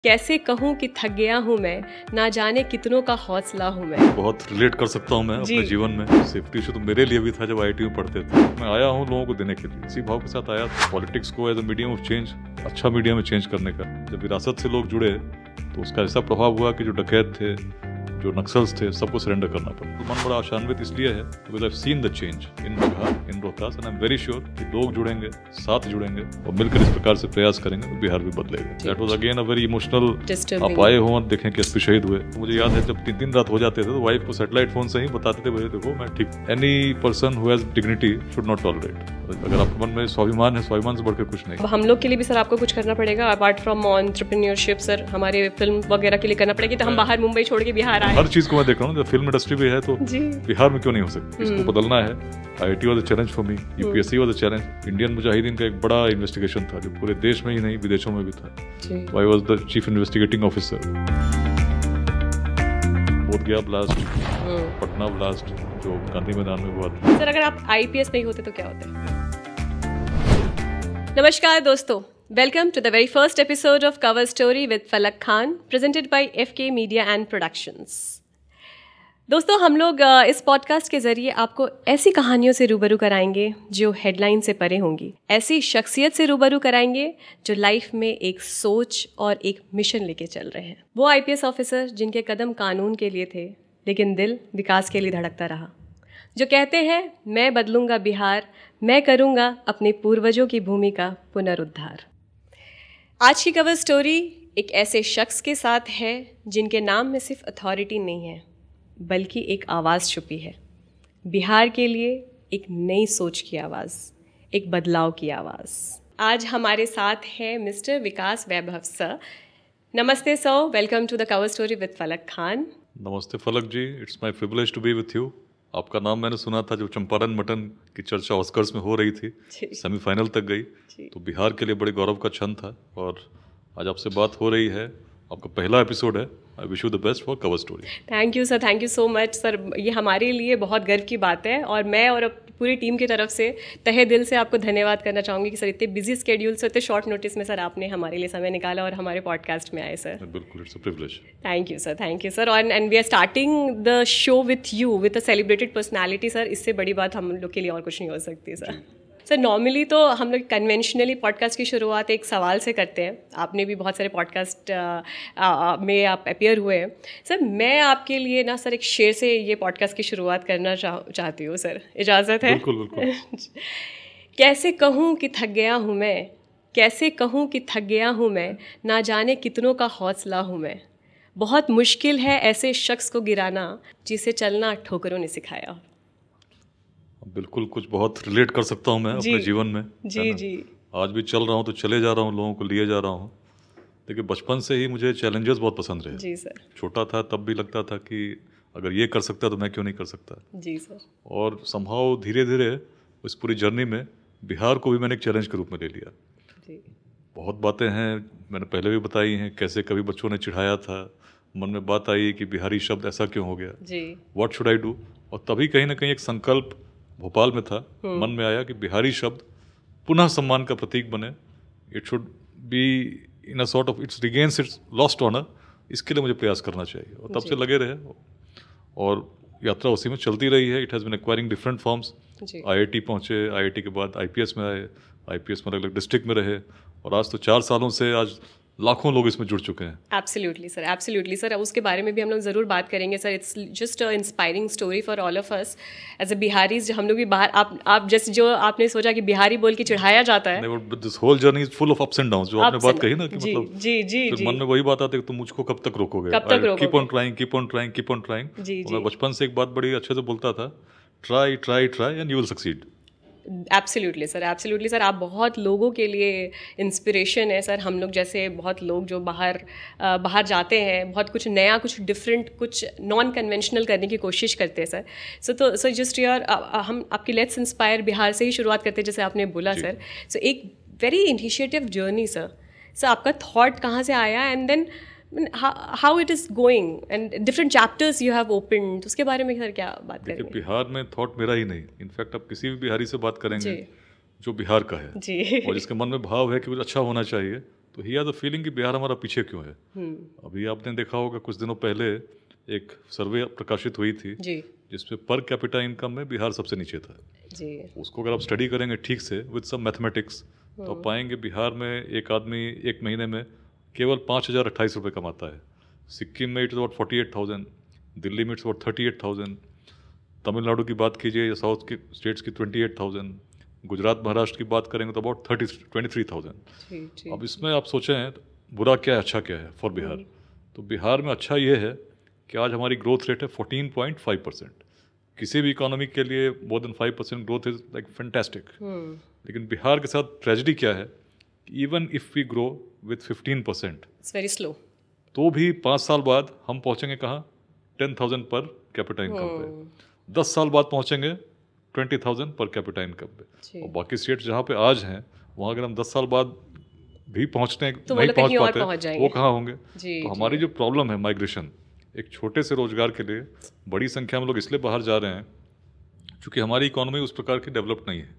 कैसे कहूँ कि थक गया हूँ मैं, ना जाने कितनों का हौसला हूँ मैं। बहुत रिलेट कर सकता हूँ मैं अपने जीवन में। सेफ्टी इशू तो मेरे लिए भी था जब आईआईटी में पढ़ते थे। मैं आया हूँ लोगों को देने के लिए, इसी भाव के साथ आया था। पॉलिटिक्स को as a medium of change, अच्छा मीडियम में चेंज करने का। जब विरासत से लोग जुड़े तो उसका ऐसा प्रभाव हुआ कि जो डकैत थे, जो नक्सल्स थे, सबको सरेंडर करना पड़ा। तो मन बड़ा आशान्वित इसलिए है because I have seen the change in Bihar, in Rohtas, and I am very sure कि लोग जुड़ेंगे, साथ जुड़ेंगे और मिलकर इस प्रकार से प्रयास करेंगे तो बिहार भी बदलेगा। That was again a very emotional. आप आए हो, देखें कि एसपी शहीद हुए। मुझे याद है जब 3 रात हो जाते थे तो वाइफ को सैटेलाइट फोन से ही बताते थे, भाई देखो मैं ठीक। Any person who has dignity should not tolerate. अगर आपके मन में स्वाभिमान है, स्वाभिमान से बढ़कर कुछ नहीं। हम लोग के लिए भी सर आपको कुछ करना पड़ेगा अपार्ट फ्रॉम एंटरप्रेन्योरशिप। सर हमारे फिल्म वगैरह के लिए करना पड़ेगा, तो हम बाहर मुंबई छोड़ के बिहार आए। हर चीज को मैं देख रहा हूँ, फिल्म इंडस्ट्री भी है तो बिहार में क्यों नहीं हो सकती। इसको बदलना है। IIT was a challenge for me, UPSC was a challenge. Indian Mujahideen का एक बड़ा इन्वेस्टिगेशन था जो पूरे देश में ही नहीं विदेशों में भी था। I was the chief investigating officer. Bodhgaya blast, Patna blast जो गांधी मैदान में हुआ था। सर अगर आप आईपीएस नहीं होते तो क्या होता? नमस्कार दोस्तों, welcome to the very first episode of cover story with Falak Khan, presented by FK media and productions. दोस्तों, हम लोग इस पॉडकास्ट के जरिए आपको ऐसी कहानियों से रूबरू कराएंगे जो हेडलाइन से परे होंगी, ऐसी शख्सियत से रूबरू कराएंगे जो लाइफ में एक सोच और एक मिशन लेके चल रहे हैं। वो आईपीएस ऑफिसर जिनके कदम कानून के लिए थे लेकिन दिल विकास के लिए धड़कता रहा, जो कहते हैं मैं बदलूंगा बिहार, मैं करूंगा अपने पूर्वजों की भूमि का पुनरुद्धार। आज की कवर स्टोरी एक ऐसे शख्स के साथ है जिनके नाम में सिर्फ अथॉरिटी नहीं है बल्कि एक आवाज़ छुपी है। बिहार के लिए एक नई सोच की आवाज़, एक बदलाव की आवाज़। आज हमारे साथ है मिस्टर विकास वैभव सर। नमस्ते sir, welcome to the cover story with Falak Khan. नमस्ते Falak ji, it's my privilege to be with you. आपका नाम मैंने सुना था जब चंपारण मटन की चर्चा ऑस्कर्स में हो रही थी, सेमीफाइनल तक गई, तो बिहार के लिए बड़े गौरव का क्षण था। और आज आपसे बात हो रही है, आपका पहला एपिसोड है। आई wish you the best for cover story. Thank you sir, thank you so much sir. ये हमारे लिए बहुत गर्व की बात है और मैं और पूरी टीम की तरफ से तहे दिल से आपको धन्यवाद करना चाहूँगी कि सर इतने बिजी स्केड्यूल से, इतने शॉर्ट नोटिस में सर आपने हमारे लिए समय निकाला और हमारे पॉडकास्ट में आए सर। बिल्कुल, it's a privilege. Thank you sir, thank you sir. और and we are starting the show with you, with a celebrated personality sir. इससे बड़ी बात हम लोग के लिए और कुछ नहीं हो सकती सर। सर नॉर्मली तो हम लोग कन्वेंशनली पॉडकास्ट की शुरुआत एक सवाल से करते हैं। आपने भी बहुत सारे पॉडकास्ट में आप अपीयर हुए हैं सर। मैं आपके लिए ना सर एक शेर से ये पॉडकास्ट की शुरुआत करना चाहती हूँ सर, इजाज़त है? बिल्कुल बिल्कुल। कैसे कहूँ कि थक गया हूँ मैं, कैसे कहूँ कि थक गया हूँ मैं, ना जाने कितनों का हौसला हूँ मैं। बहुत मुश्किल है ऐसे शख्स को गिराना जिसे चलना ठोकरों ने सिखाया। बिल्कुल, कुछ बहुत रिलेट कर सकता हूँ मैं अपने जीवन में। जी। आज भी चल रहा हूँ तो चले जा रहा हूँ, लोगों को लिए जा रहा हूँ। देखिए, बचपन से ही मुझे चैलेंजेस बहुत पसंद रहे। जी सर। छोटा था तब भी लगता था कि अगर ये कर सकता तो मैं क्यों नहीं कर सकता। जी सर। और संभव धीरे धीरे इस पूरी जर्नी में बिहार को भी मैंने एक चैलेंज के रूप में ले लिया। जी। बहुत बातें हैं, मैंने पहले भी बताई हैं, कैसे कभी बच्चों ने चिढ़ाया था, मन में बात आई कि बिहारी शब्द ऐसा क्यों हो गया, व्हाट शुड आई डू। और तभी कहीं ना कहीं एक संकल्प भोपाल में था, मन में आया कि बिहारी शब्द पुनः सम्मान का प्रतीक बने। It should be in a sort of, it's regains its lost honour. इसके लिए मुझे प्रयास करना चाहिए और तब से लगे रहे और यात्रा उसी में चलती रही है। It has been acquiring different forms. IIT पहुँचे, आईआईटी के बाद आईपीएस में आए, आईपीएस में अलग अलग डिस्ट्रिक्ट में रहे और आज तो 4 सालों से आज लाखों लोग इसमें जुड़ चुके हैं। Absolutely sir, absolutely sir. उसके बारे में भी हम लोग ज़रूर बात करेंगे sir. It's just a inspiring story for all of us as a Biharis. हम लोग भी बाहर, आप जैसे जो आपने सोचा कि बिहारी बोल के चिढ़ाया जाता है। This whole journey is full of ups and downs. जो आपने बात कही ना कि मतलब जी मन में वही बात आती है कि तुम मुझको कब तक रोकोगे, keep on trying, keep on trying, keep on trying. मैं बचपन से एक बात बड़ी अच्छे से बोलता था, try try try and you will succeed. Absolutely sir, absolutely sir. आप बहुत लोगों के लिए इंस्पिरेशन है सर। हम लोग जैसे बहुत लोग जो बाहर जाते हैं, बहुत कुछ नया, कुछ डिफरेंट, कुछ नॉन कन्वेंशनल करने की कोशिश करते हैं सर। सो जस्ट योर, हम आपकी लेट्स इंस्पायर बिहार से ही शुरुआत करते हैं जैसे आपने बोला सर। सो एक वेरी इनिशिएटिव जर्नी सर। आपका थॉट कहाँ से आया and then how it is going and different chapters you have opened, उसके बारे में सर क्या बात करेंगे? बिहार में थॉट मेरा ही नहीं, इनफैक्ट आप किसी भी बिहारी से बात करेंगे जो बिहार का है और जिसके मन में भाव है कि कुछ अच्छा होना चाहिए, तो ही हैज अ फीलिंग कि बिहार हमारा पीछे क्यों है। अभी आपने देखा होगा कुछ दिनों पहले एक सर्वे प्रकाशित हुई थी जिसमें पर कैपिटा इनकम में बिहार सबसे नीचे था जी। उसको अगर आप स्टडी करेंगे ठीक से विद सम मैथमेटिक्स तो पाएंगे बिहार में एक आदमी एक महीने में केवल 5,028 रुपये कमाता है। सिक्किम में इट इज़ अबाउट 48,000, दिल्ली में इट्स अबाउट 38,000, तमिलनाडु की बात कीजिए या साउथ की स्टेट्स की 28,000, गुजरात महाराष्ट्र की बात करेंगे तो अबाउट 23,000। अब इसमें आप सोचें बुरा क्या है अच्छा क्या है फॉर बिहार। तो बिहार में अच्छा ये है कि आज हमारी ग्रोथ रेट है 14.5%। किसी भी इकोनॉमी के लिए more than 5% growth is like fantastic. लेकिन बिहार के साथ ट्रेजेडी क्या है, even if we grow with 15%, it's very slow, तो भी 5 साल बाद हम पहुंचेंगे कहाँ, 10,000 पर कैपिटा इनकम पे। 10 साल बाद पहुंचेंगे 20,000 पर कैपिटा इनकम पे। और बाकी स्टेट जहाँ पे आज हैं वहाँ अगर हम 10 साल बाद भी पहुँचने तो नहीं पहुँच पाते वो कहाँ होंगे। तो हमारी जो प्रॉब्लम है माइग्रेशन, एक छोटे से रोजगार के लिए बड़ी संख्या में लोग इसलिए बाहर जा रहे हैं क्योंकि हमारी इकोनॉमी उस प्रकार की डेवलप नहीं है,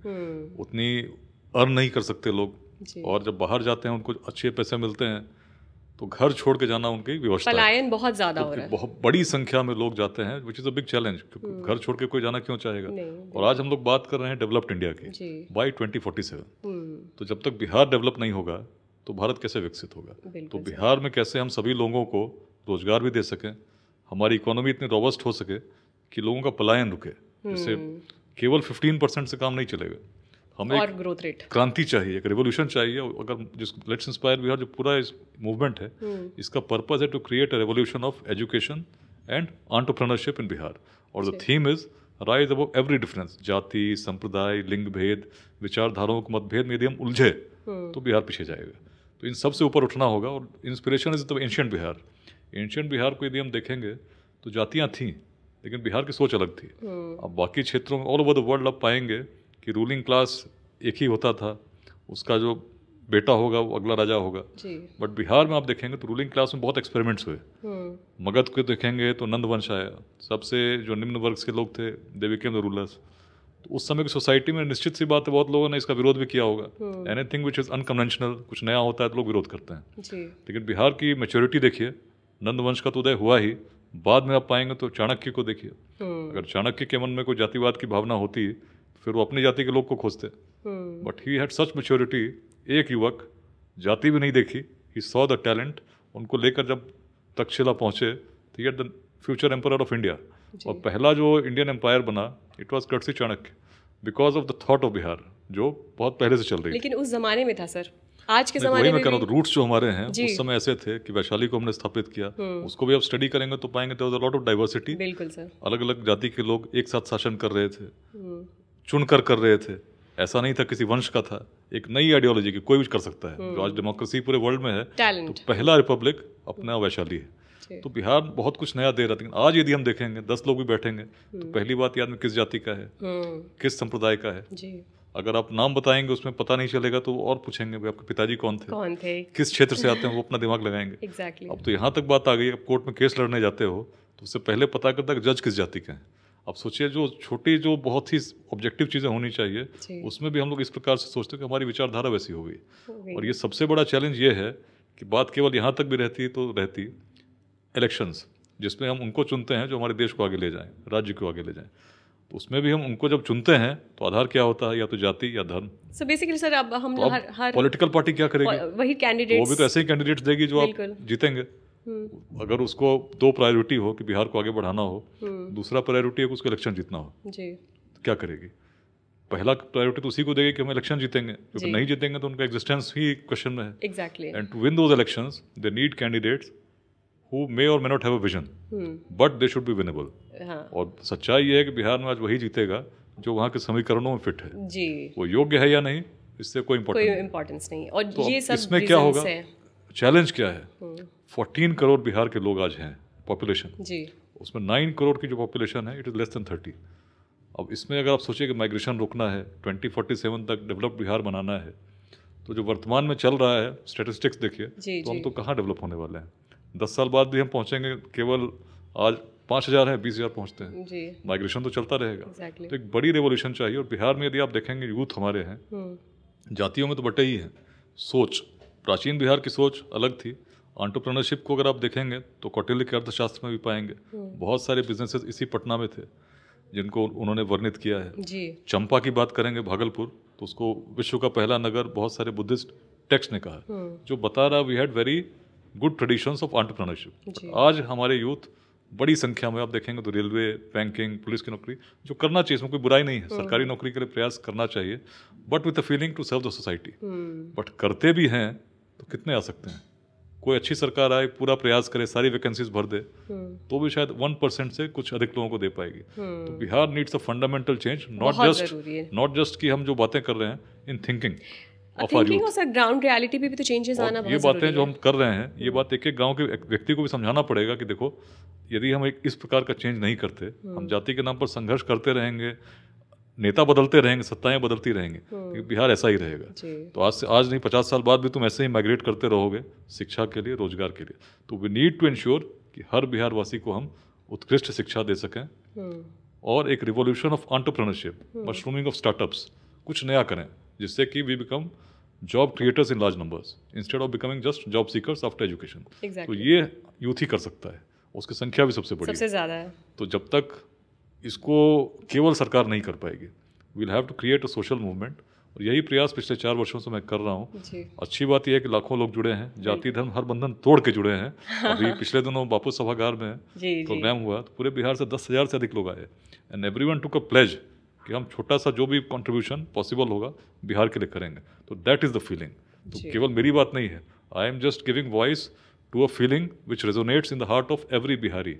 उतनी अर्न नहीं कर सकते लोग। और जब बाहर जाते हैं उनको अच्छे पैसे मिलते हैं तो घर छोड़ के जाना उनकी व्यवस्था, पलायन बहुत ज्यादा हो रहा है, बहुत बड़ी संख्या में लोग जाते हैं which is a big challenge, क्योंकि घर छोड़ के कोई जाना क्यों चाहेगा। और आज हम लोग बात कर रहे हैं डेवलप्ड इंडिया की बाय 2047। तो जब तक बिहार डेवलप नहीं होगा तो भारत कैसे विकसित होगा। तो बिहार में कैसे हम सभी लोगों को रोजगार भी दे सकें, हमारी इकोनॉमी इतनी रोबस्ट हो सके कि लोगों का पलायन रुके। जैसे केवल 15% से काम नहीं चलेगा, हमें और ग्रोथ रेट क्रांति चाहिए, एक रेवोल्यूशन चाहिए। अगर जिस लेट्स इंस्पायर बिहार जो पूरा इस मूवमेंट है इसका पर्पस है to create a revolution of education and entrepreneurship in Bihar. और the theme is rise above every difference, जाति, संप्रदाय, लिंग भेद, विचारधाराओं के मतभेद में यदि हम उलझे तो बिहार पीछे जाएगा। तो इन सब से ऊपर उठना होगा। और inspiration is the ancient Bihar. Ancient Bihar को यदि हम देखेंगे तो जातियाँ थीं लेकिन बिहार की सोच अलग थी। अब बाकी क्षेत्रों में ऑल ओवर द वर्ल्ड आप पाएंगे कि रूलिंग क्लास एक ही होता था, उसका जो बेटा होगा वो अगला राजा होगा। बट बिहार में आप देखेंगे तो रूलिंग क्लास में बहुत एक्सपेरिमेंट्स हुए। मगध को देखेंगे तो नंद वंश आया, सबसे जो निम्न वर्ग के लोग थे दे बिकेम द रूलर्स। तो उस समय की सोसाइटी में निश्चित सी बात है बहुत लोगों ने इसका विरोध भी किया होगा। एनीथिंग विच इज़ अनकन्वेंशनल, कुछ नया होता है तो लोग विरोध करते हैं। लेकिन बिहार की मैच्योरिटी देखिए, नंद वंश का तो उदय हुआ ही, बाद में आप पाएंगे तो चाणक्य को देखिए। अगर चाणक्य के मन में कोई जातिवाद की भावना होती फिर वो अपनी जाति के लोग को खोजते। But he had such maturity, एक युवक जाति भी नहीं देखी, ही सॉ द टैलेंट, उनको लेकर जब तक्षशिला पहुंचे तो ही the future emperor of India. और पहला जो इंडियन एम्पायर बना it was courtesy Chanakya because of the thought of Bihar, जो बहुत पहले से चल रही। लेकिन उस जमाने में था सर, आज के ज़माने में मैं रूट्स जो हमारे हैं उस समय ऐसे थे कि वैशाली को हमने स्थापित किया। उसको भी आप स्टडी करेंगे तो पाएंगे तो लॉट ऑफ डाइवर्सिटी। बिल्कुल सर, अलग अलग जाति के लोग एक साथ शासन कर रहे थे, चुनकर कर रहे थे। ऐसा नहीं था किसी वंश का था, एक नई आइडियोलॉजी की कोई भी कर सकता है। जो आज डेमोक्रेसी पूरे वर्ल्ड में है, तो पहला रिपब्लिक अपना वैशाली है। तो बिहार बहुत कुछ नया दे रहा था। लेकिन आज यदि हम देखेंगे 10 लोग भी बैठेंगे तो पहली बात याद में किस जाति का है, किस संप्रदाय का है। अगर आप नाम बताएंगे उसमें पता नहीं चलेगा तो और पूछेंगे भाई आपके पिताजी कौन थे, किस क्षेत्र से आते हैं, वो अपना दिमाग लगाएंगे। अब तो यहाँ तक बात आ गई, अब कोर्ट में केस लड़ने जाते हो तो उससे पहले पता करता है कि जज किस जाति के हैं। अब सोचिए जो छोटी जो बहुत ही ऑब्जेक्टिव चीज़ें होनी चाहिए उसमें भी हम लोग इस प्रकार से सोचते हैं कि हमारी विचारधारा वैसी हो गई। और ये सबसे बड़ा चैलेंज ये है कि बात केवल यहाँ तक भी रहती तो रहती इलेक्शंस, जिसमें हम उनको चुनते हैं जो हमारे देश को आगे ले जाएं, राज्य को आगे ले जाएं। तो उसमें भी हम उनको जब चुनते हैं तो आधार क्या होता है, या तो जाति या धर्म। सो बेसिकली सर अब हम तो हर पॉलिटिकल पार्टी क्या करेगी, वही कैंडिडेट, वो भी तो ऐसे ही कैंडिडेट्स देगी जो आप जीतेंगे। अगर उसको 2 प्रायोरिटी हो कि बिहार को आगे बढ़ाना हो, दूसरा प्रायोरिटी है कि उसको इलेक्शन जीतना हो, तो क्या करेगी? पहला प्रायोरिटी तो उसी को देगी कि हम इलेक्शन जीतेंगे, क्योंकि नहीं जीतेंगे तो उनका एग्जिस्टेंस ही क्वेश्चन में है। Exactly. And to win those elections they need candidates who may or may not have a vision, but they should be winnable। और सच्चाई ये है कि बिहार में आज वही जीतेगा जो वहाँ के समीकरणों में फिट है जी। वो योग्य है या नहीं इससे कोई इम्पोर्टेंस नहीं। और तो ये सब इसमें क्या होगा, चैलेंज क्या है? 14 करोड़ बिहार के लोग आज हैं पॉपुलेशन जी, उसमें 9 करोड़ की जो पॉपुलेशन है इट इज़ लेस देन 30। अब इसमें अगर आप सोचिए कि माइग्रेशन रोकना है, 2047 तक डेवलप बिहार बनाना है, तो जो वर्तमान में चल रहा है स्टेटिस्टिक्स देखिए तो हम तो कहाँ डेवलप होने वाले हैं। 10 साल बाद भी हम पहुंचेंगे केवल आज 5,000 है, 20,000 पहुंचते हैं जी। माइग्रेशन तो चलता रहेगा। तो एक बड़ी रेवोल्यूशन चाहिए। और बिहार में यदि आप देखेंगे यूथ हमारे हैं, जातियों में तो बटे ही हैं, सोच प्राचीन बिहार की सोच अलग थी। एंटरप्रेन्योरशिप को अगर आप देखेंगे तो कौटिल्य के अर्थशास्त्र में भी पाएंगे। बहुत सारे बिजनेसेस इसी पटना में थे जिनको उन्होंने वर्णित किया है जी। चंपा की बात करेंगे भागलपुर, तो उसको विश्व का पहला नगर बहुत सारे बुद्धिस्ट टेक्स्ट ने कहा है, जो बता रहा we had very good traditions of entrepreneurship. आज हमारे यूथ बड़ी संख्या में आप देखेंगे तो रेलवे, बैंकिंग, पुलिस की नौकरी जो करना चाहिए, इसमें कोई बुराई नहीं है, सरकारी नौकरी के लिए प्रयास करना चाहिए, but with the feeling to serve the society. But करते भी हैं तो कितने आ सकते हैं? कोई अच्छी सरकार आए, पूरा प्रयास करे, सारी वैकेंसीज भर दे, तो भी शायद 1% से कुछ अधिक लोगों को दे पाएगी। तो Bihar needs a fundamental change, not just कि हम जो बातें कर रहे हैं in thinking of our youth, ground reality पे भी तो चेंजेस आना बहुत ये बातें जो हम कर रहे हैं, ये बात एक एक गांव के व्यक्ति को भी समझाना पड़ेगा कि देखो, यदि हम एक इस प्रकार का चेंज नहीं करते, हम जाति के नाम पर संघर्ष करते रहेंगे, नेता बदलते रहेंगे, सत्ताएं बदलती रहेंगी, तो बिहार ऐसा ही रहेगा। तो आज नहीं 50 साल बाद भी तुम ऐसे ही माइग्रेट करते रहोगे शिक्षा के लिए, रोजगार के लिए। तो वी नीड टू इंश्योर कि हर बिहार वासी को हम उत्कृष्ट शिक्षा दे सकें और एक revolution of entrepreneurship, mushrooming of startups, कुछ नया करें जिससे कि we become job creators in large numbers instead of becoming just job seekers after education. तो ये यूथ ही कर सकता है, उसकी संख्या भी सबसे बड़ी, सबसे ज़्यादा है। तो जब तक इसको केवल सरकार नहीं कर पाएगी, we'll have to create a social movement, और यही प्रयास पिछले 4 वर्षों से मैं कर रहा हूँ। अच्छी बात यह है कि लाखों लोग जुड़े हैं, जाति धर्म हर बंधन तोड़ के जुड़े हैं। अभी पिछले दिनों बापू सभागार में प्रोग्राम हुआ तो पूरे बिहार से 10,000 से अधिक लोग आए, and everyone took a pledge कि हम छोटा सा जो भी कंट्रीब्यूशन पॉसिबल होगा बिहार के लिए करेंगे। तो दैट इज़ द फीलिंग। तो केवल मेरी बात नहीं है, I am just giving voice to a feeling which resonates in the heart of every Bihari.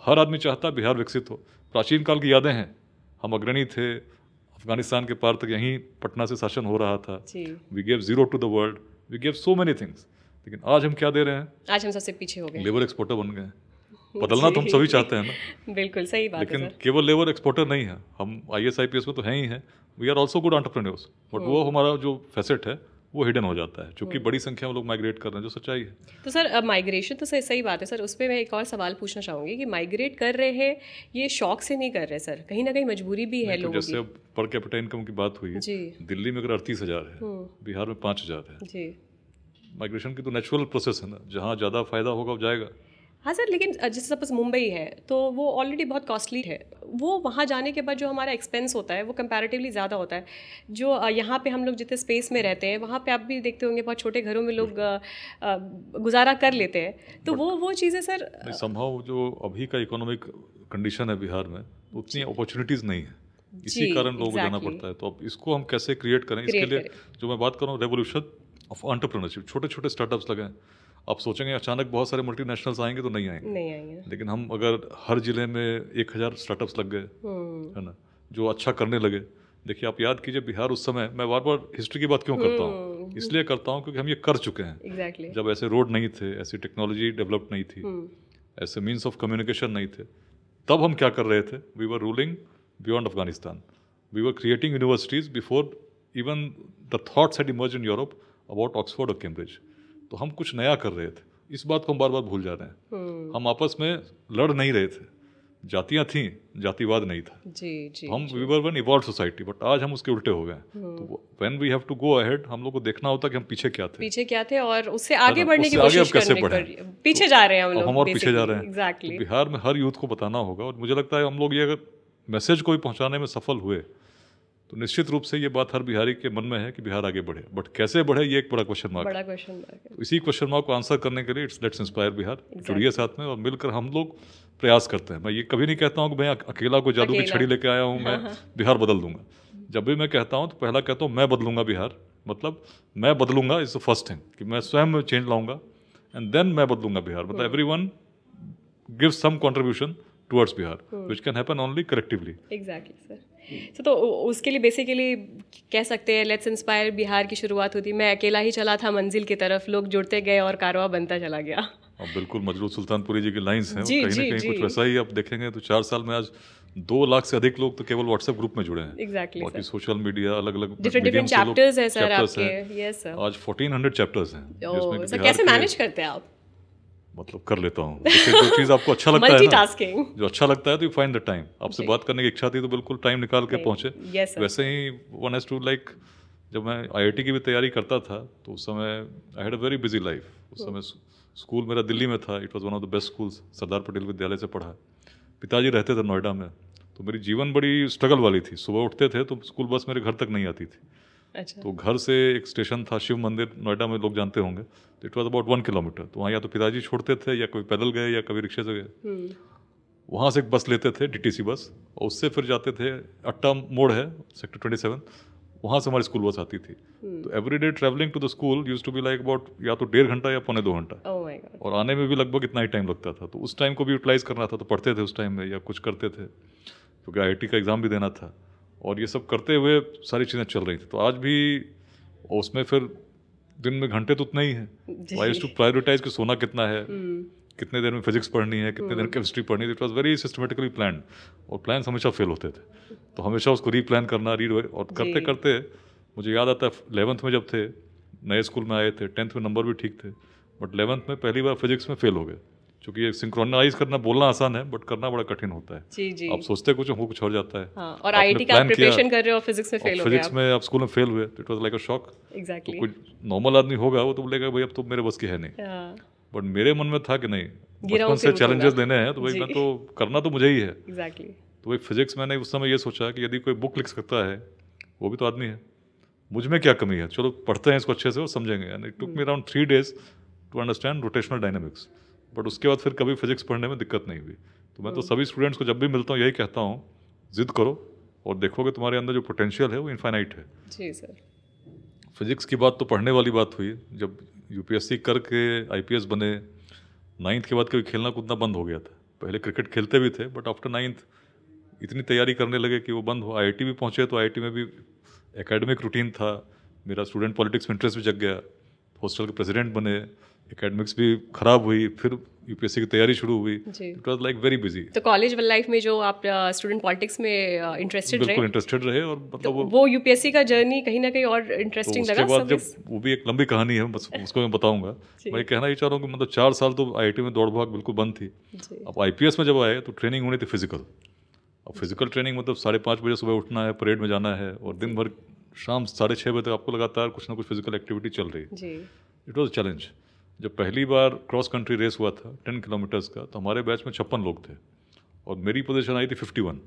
हर आदमी चाहता बिहार विकसित हो। प्राचीन काल की यादें हैं, हम अग्रणी थे, अफगानिस्तान के पार तक यहीं पटना से शासन हो रहा था। We gave zero to the world, we gave so many things. लेकिन आज हम क्या दे रहे हैं? आज हम सबसे पीछे हो गए, लेबर एक्सपोर्टर बन गए। बदलना तो हम सभी चाहते हैं ना। बिल्कुल सही बात लेकिन केवल लेबर एक्सपोर्टर नहीं है, हम IAS IPS में तो हैं ही हैं, we are also good entrepreneurs, but वो हमारा जो फैसेट है वो हिडन हो जाता है, क्योंकि बड़ी संख्या में लोग माइग्रेट कर रहे हैं, जो सच्चाई है। तो सर माइग्रेशन तो सही बात है सर, उस पर मैं एक और सवाल पूछना चाहूँगी कि माइग्रेट कर रहे हैं ये शौक से नहीं कर रहे सर, कहीं ना कहीं मजबूरी भी है लोगों की। जैसे अब पर कैपिटा इनकम की बात हुई है, दिल्ली में अगर 38,000 है, बिहार में 5,000 है। माइग्रेशन की तो नेचुरल प्रोसेस है ना, जहाँ ज़्यादा फायदा होगा वो जाएगा। हाँ सर, लेकिन जैसे सपोज मुंबई है तो वो ऑलरेडी बहुत कॉस्टली है, वो वहाँ जाने के बाद जो हमारा एक्सपेंस होता है वो कंपैरेटिवली ज़्यादा होता है। जो यहाँ पे हम लोग जितने स्पेस में रहते हैं, वहाँ पे आप भी देखते होंगे बहुत छोटे घरों में लोग गुजारा कर लेते हैं, तो वो चीज़ें सर संभव जो अभी का इकोनॉमिक कंडीशन है बिहार में, उतनी अपॉर्चुनिटीज़ नहीं है, इसी कारण लोगों को जाना पड़ता है। तो अब इसको हम कैसे क्रिएट करें, इसके लिए जो मैं बात कर रहा हूँ रेवोल्यूशन ऑफ एंटरप्रेन्योरशिप, छोटे छोटे स्टार्टअप्स लगाएं। आप सोचेंगे अचानक बहुत सारे मल्टीनेशनल्स आएंगे तो नहीं आएंगे, लेकिन हम अगर हर जिले में 1,000 स्टार्टअप्स लग गए, है ना, जो अच्छा करने लगे। देखिए आप याद कीजिए बिहार उस समय, मैं बार बार हिस्ट्री की बात क्यों करता हूँ, इसलिए करता हूँ क्योंकि हम ये कर चुके हैं। जब ऐसे रोड नहीं थे, ऐसी टेक्नोलॉजी डेवलप नहीं थी, ऐसे मीन्स ऑफ कम्युनिकेशन नहीं थे, तब हम क्या कर रहे थे? We were ruling beyond Afghanistan, we were creating universities before even the thoughts had emerged in Europe about Oxford और कैम्ब्रिज। तो हम कुछ नया कर रहे थे, इस बात को हम बार बार भूल जा रहे हैं। हम आपस में लड़ नहीं रहे थे, जातियां थीं, जातिवाद नहीं था। तो हम we were one evolved society, but आज हम उसके उल्टे हो गए। तो when we have to go ahead, हम लोग को देखना होता कि हम पीछे क्या थे और उससे आगे बढ़ने की कोशिश करने की, पीछे जा रहे हैं हम लोग, पीछे जा रहे हैं। एग्जैक्टली। बिहार में हर यूथ को बताना होगा, और मुझे लगता है हम लोग ये अगर मैसेज को भी पहुंचाने में सफल हुए तो निश्चित रूप से ये बात हर बिहारी के मन में है कि बिहार आगे बढ़े, बट कैसे बढ़े ये एक बड़ा क्वेश्चन मार्क है। तो इसी क्वेश्चन मार्क को आंसर करने के लिए इट्स लेट्स इंस्पायर बिहार, जुड़िए साथ में और मिलकर हम लोग प्रयास करते हैं। मैं ये कभी नहीं कहता हूँ कि मैं अकेला कोई जादू की छड़ी लेके आया हूँ, मैं बिहार बदल दूंगा। जब भी मैं कहता हूँ तो पहला कहता हूँ मैं बदलूंगा बिहार, मतलब मैं बदलूंगा इज द फर्स्ट थिंग, कि मैं स्वयं चेंज लाऊंगा, एंड देन मैं बदलूंगा बिहार। मतलब everyone gives some contribution towards Bihar, which can happen only collectively. Exactly sir. तो उसके लिए बेसिकली कह सकते हैं लेट्स इंस्पायर बिहार की शुरुआत होती, मैं अकेला ही चला था मंजिल की तरफ, लोग जुड़ते गए और कारवां बनता चला गया। अब बिल्कुल मजरूह सुल्तानपुरी जी की लाइंस हैं, कहीं ना कहीं कुछ वैसा ही आप देखेंगे। तो 4 साल में आज 2 लाख से अधिक लोग तो केवल व्हाट्सएप ग्रुप में जुड़े हैं। एग्जैक्टली। बाकी सोशल मीडिया अलग अलग डिफरेंट चैप्टर्स हैं सर आपके। Yes sir. आज 1400 चैप्टर्स हैं, जिसमें सर कैसे मैनेज करते हैं आप? मतलब कर लेता हूँ, जो चीज़ आपको अच्छा लगता है मल्टीटास्किंग, जो अच्छा लगता है तो यू फाइंड द टाइम। आपसे बात करने की इच्छा थी तो बिल्कुल टाइम निकाल के पहुंचे। yes, वैसे ही वन हैज टू लाइक जब मैं IIT की भी तैयारी करता था तो उस समय I had a very busy life. उस समय स्कूल मेरा दिल्ली में था, it was one of the best schools, Sardar Patel Vidyalaya से पढ़ा। पिताजी रहते थे नोएडा में, तो मेरी जीवन बड़ी स्ट्रगल वाली थी। सुबह उठते थे तो स्कूल बस मेरे घर तक नहीं आती थी। अच्छा। तो घर से एक स्टेशन था शिव मंदिर, नोएडा में लोग जानते होंगे, तो इट वाज अबाउट 1 किलोमीटर। तो वहाँ या तो पिताजी छोड़ते थे या कभी पैदल गए या कभी रिक्शे से गए। वहाँ से एक बस लेते थे, DTC बस, और उससे फिर जाते थे, अट्टा मोड़ है सेक्टर 27, वहाँ से हमारी स्कूल बस आती थी। तो every day travelling to the school used to be like about या तो 1.5 घंटा या 1.25 घंटा। Oh my god. और आने में भी लगभग इतना ही टाइम लगता था। तो उस टाइम को भी यूटिलाइज करना था, तो पढ़ते थे उस टाइम में या कुछ करते थे, क्योंकि IIT का एग्ज़ाम भी देना था। और ये सब करते हुए सारी चीज़ें चल रही थी। तो आज भी उसमें फिर दिन में घंटे तो उतना ही है। आई यूज्ड टू प्रायोरिटाइज कि सोना कितना है, कितने देर में फिजिक्स पढ़नी है, कितने देर में केमिस्ट्री पढ़नी है। It was very systematically planned, और प्लान्स हमेशा फेल होते थे। तो हमेशा उसको रीप्लान करना, और करते करते मुझे याद आता है 11th में जब थे, नए स्कूल में आए थे, 10th में नंबर भी ठीक थे, बट 11th में पहली बार फिजिक्स में फेल हो गए। क्योंकि ये सिंक्रोनाइज करना, बोलना आसान है बट करना बड़ा कठिन होता है। जी जी। आप सोचते कुछ हो, कुछ और जाता है। हाँ, और IIT का प्रिपरेशन कर रहे हो, फिजिक्स में फेल हो गए। फिजिक्स में आप स्कूल में फेल हुए, तो it was like a shock. Exactly. तो कोई नॉर्मल आदमी होगा वो तो बोलेगा भाई अब तो मेरे बस की है नहीं, बट मेरे मन में था कि नहीं, बचपन से चैलेंजेस लेने हैं तो भाई मैं तो करना तो मुझे ही है। एग्जैक्टली। तो भाई फिजिक्स मैंने उस समय ये सोचा कि यदि कोई बुक लिख सकता है, वो भी तो आदमी है, मुझ में क्या कमी है, चलो पढ़ते हैं इसको अच्छे से और समझेंगे। And it took me around 3 days to understand rotational dynamics. But उसके बाद फिर कभी फिजिक्स पढ़ने में दिक्कत नहीं हुई। तो मैं तो सभी स्टूडेंट्स को जब भी मिलता हूँ यही कहता हूँ, जिद करो और देखोगे तुम्हारे अंदर जो पोटेंशियल है वो इनफाइनाइट है। जी सर। फिजिक्स की बात तो पढ़ने वाली बात हुई। जब UPSC करके IPS बने, 9th के बाद कभी खेलना कूदना बंद हो गया था। पहले क्रिकेट खेलते भी थे, बट आफ्टर 9th इतनी तैयारी करने लगे कि वो बंद हो। IIT भी पहुँचे तो IIT में भी एकेडमिक रूटीन था, मेरा स्टूडेंट पॉलिटिक्स में इंटरेस्ट भी जग गया, हॉस्टल के प्रेसिडेंट बने, एकेडमिक्स भी खराब हुई, फिर UPSC की तैयारी शुरू हुई। It was like very busy. तो कॉलेज लाइफ में जो आप स्टूडेंट पॉलिटिक्स में इंटरेस्टेड रहे, बिल्कुल इंटरेस्टेड रहे, और मतलब वो UPSC का जर्नी कहीं ना कहीं और इंटरेस्टिंग लगा। उसके बाद जब वो भी एक लंबी कहानी है, बस उसको मैं बताऊंगा। मैं कहना ही चाह रहा हूँ कि मतलब 4 साल तो IIT में दौड़ भाग बिल्कुल बंद थी। अब IPS में जब आए तो ट्रेनिंग होनी थी फिजिकल। अब फिजिकल ट्रेनिंग मतलब 5:30 बजे सुबह उठना है, परेड में जाना है, और दिन भर शाम 6:30 बजे तक आपको लगातार कुछ ना कुछ फिजिकल एक्टिविटी चल रही है। It was challenge. जब पहली बार क्रॉस कंट्री रेस हुआ था 10 किलोमीटर्स का, तो हमारे बैच में 56 लोग थे और मेरी पोजीशन आई थी 51।